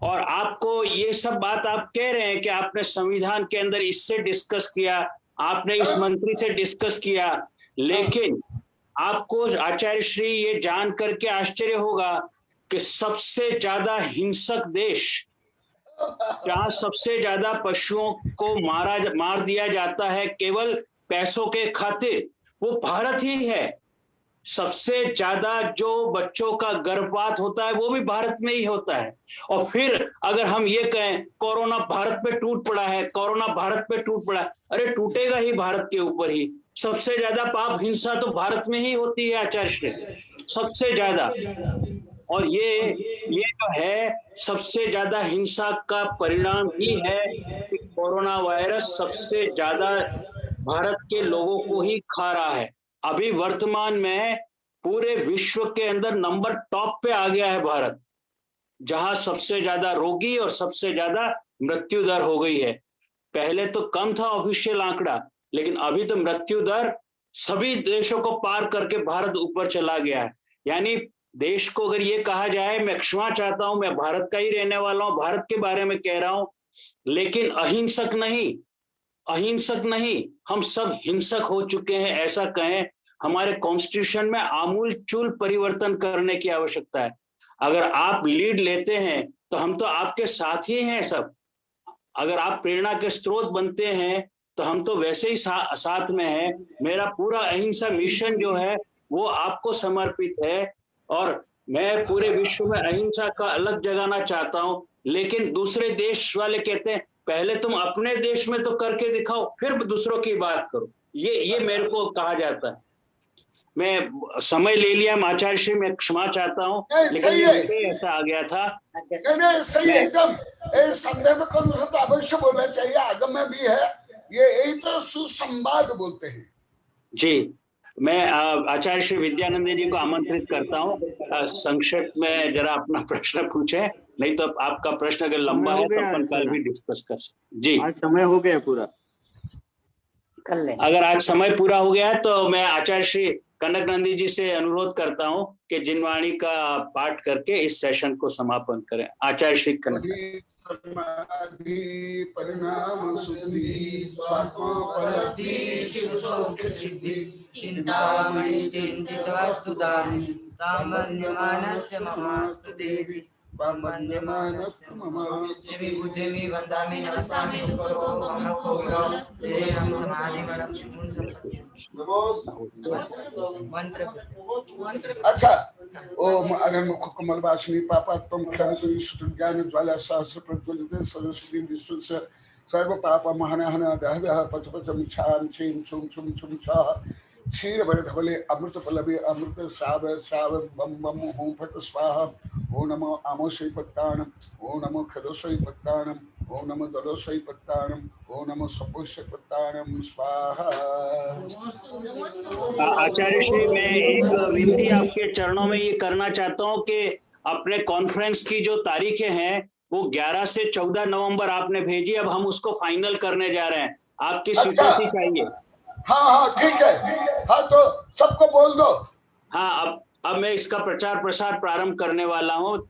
और आपको ये सब बात आप कह रहे हैं कि आपने संविधान के अंदर इससे डिस्कस किया, आपने इस मंत्री से डिस्कस किया, लेकिन आपको आचार्य श्री ये जान करके आश्चर्य होगा कि सबसे ज्यादा हिंसक देश, जहां सबसे ज्यादा पशुओं को मार दिया जाता है केवल पैसों के खातिर, वो भारत ही है। सबसे ज्यादा जो बच्चों का गर्भपात होता है वो भी भारत में ही होता है। और फिर अगर हम ये कहें कोरोना भारत पे टूट पड़ा है, कोरोना भारत पे टूट पड़ा है, अरे टूटेगा ही भारत के ऊपर ही। सबसे ज्यादा पाप हिंसा तो भारत में ही होती है आचार्य, सबसे ज्यादा। और ये जो है सबसे ज्यादा हिंसा का परिणाम ही है कि कोरोना वायरस सबसे ज्यादा भारत के लोगों को ही खा रहा है। अभी वर्तमान में पूरे विश्व के अंदर नंबर टॉप पे आ गया है भारत, जहां सबसे ज्यादा रोगी और सबसे ज्यादा मृत्यु दर हो गई है। पहले तो कम था ऑफिशियल आंकड़ा, लेकिन अभी तो मृत्यु दर सभी देशों को पार करके भारत ऊपर चला गया है। यानी देश को अगर ये कहा जाए, मैं क्षमा चाहता हूं, मैं भारत का ही रहने वाला हूं, भारत के बारे में कह रहा हूं, लेकिन अहिंसक नहीं, अहिंसक नहीं, हम सब हिंसक हो चुके हैं ऐसा कहें। हमारे कॉन्स्टिट्यूशन में आमूलचूल परिवर्तन करने की आवश्यकता है। अगर आप लीड लेते हैं तो हम तो आपके साथ ही हैं सब। अगर आप प्रेरणा के स्रोत बनते हैं तो हम तो वैसे ही साथ में हैं। मेरा पूरा अहिंसा मिशन जो है वो आपको समर्पित है, और मैं पूरे विश्व में अहिंसा का अलग जगाना चाहता हूं। लेकिन दूसरे देश वाले कहते हैं पहले तुम अपने देश में तो करके दिखाओ, फिर दूसरों की बात करो। ये मेरे को कहा जाता है। मैं समय ले लिया आचार्य श्री, मैं क्षमा चाहता हूँ, लेकिन ऐसा आ गया था। नहीं, सही एकदम। संदर्भ को अवश्य बोलना चाहिए, आगम में भी है ये, यही तो सुसंवाद बोलते हैं जी। मैं आचार्य श्री विद्यानंद जी को आमंत्रित करता हूँ, संक्षेप में जरा अपना प्रश्न पूछे, नहीं तो आपका प्रश्न अगर लंबा है तो अपन कल भी डिस्कस कर सकते। जी, आज समय हो गया पूरा। अगर आज समय पूरा हो गया है तो मैं आचार्य श्री कनकनंदी जी से अनुरोध करता हूं कि जिनवाणी का पाठ करके इस सेशन को समापन करें। आचार्य श्री कनकनंदी। परिणाम शुद्धि चिंतामणि चिंतितवस्तु दानि तां वन्द्यमानस्य ममास्तु देवी वन्द्यमानस्य ममास्तु विभुजमि वन्दामि नमस्कामि दुःखो ममको तेहं समाधिमणं मुंसपति। अच्छा, ओम अनमुख कमल वासिनी पापात्म क्षणतु सुत ज्ञान ज्वाला सहस्र प्रज्वलित सरस्वती विश्वस्य सर्व पाप महनहन दहदह पचपचम छाम छीम छुम छुम छुम छः क्षीर बड़े अमृत पल्लवी अमृत श्राव श्राव बम बम ओम फट स्वाहा। ओ नमो आमोषी पत्तान, ओ नमो खदोषी पत्तान, ओम नमो दरोसई पत्ताणम, ओम नमो सपोष पत्ताणम स्वाहा। आचार्य श्री, मैं एक विनती आपके चरणों में ये करना चाहता हूँ कि अपने कॉन्फ्रेंस की जो तारीखें हैं वो 11 से 14 नवंबर आपने भेजी, अब हम उसको फाइनल करने जा रहे हैं, आपकी स्वीकृति चाहिए। हाँ हाँ ठीक है, हाँ तो सबको बोल दो। हाँ, अब मैं इसका प्रचार प्रसार प्रारंभ करने वाला हूँ।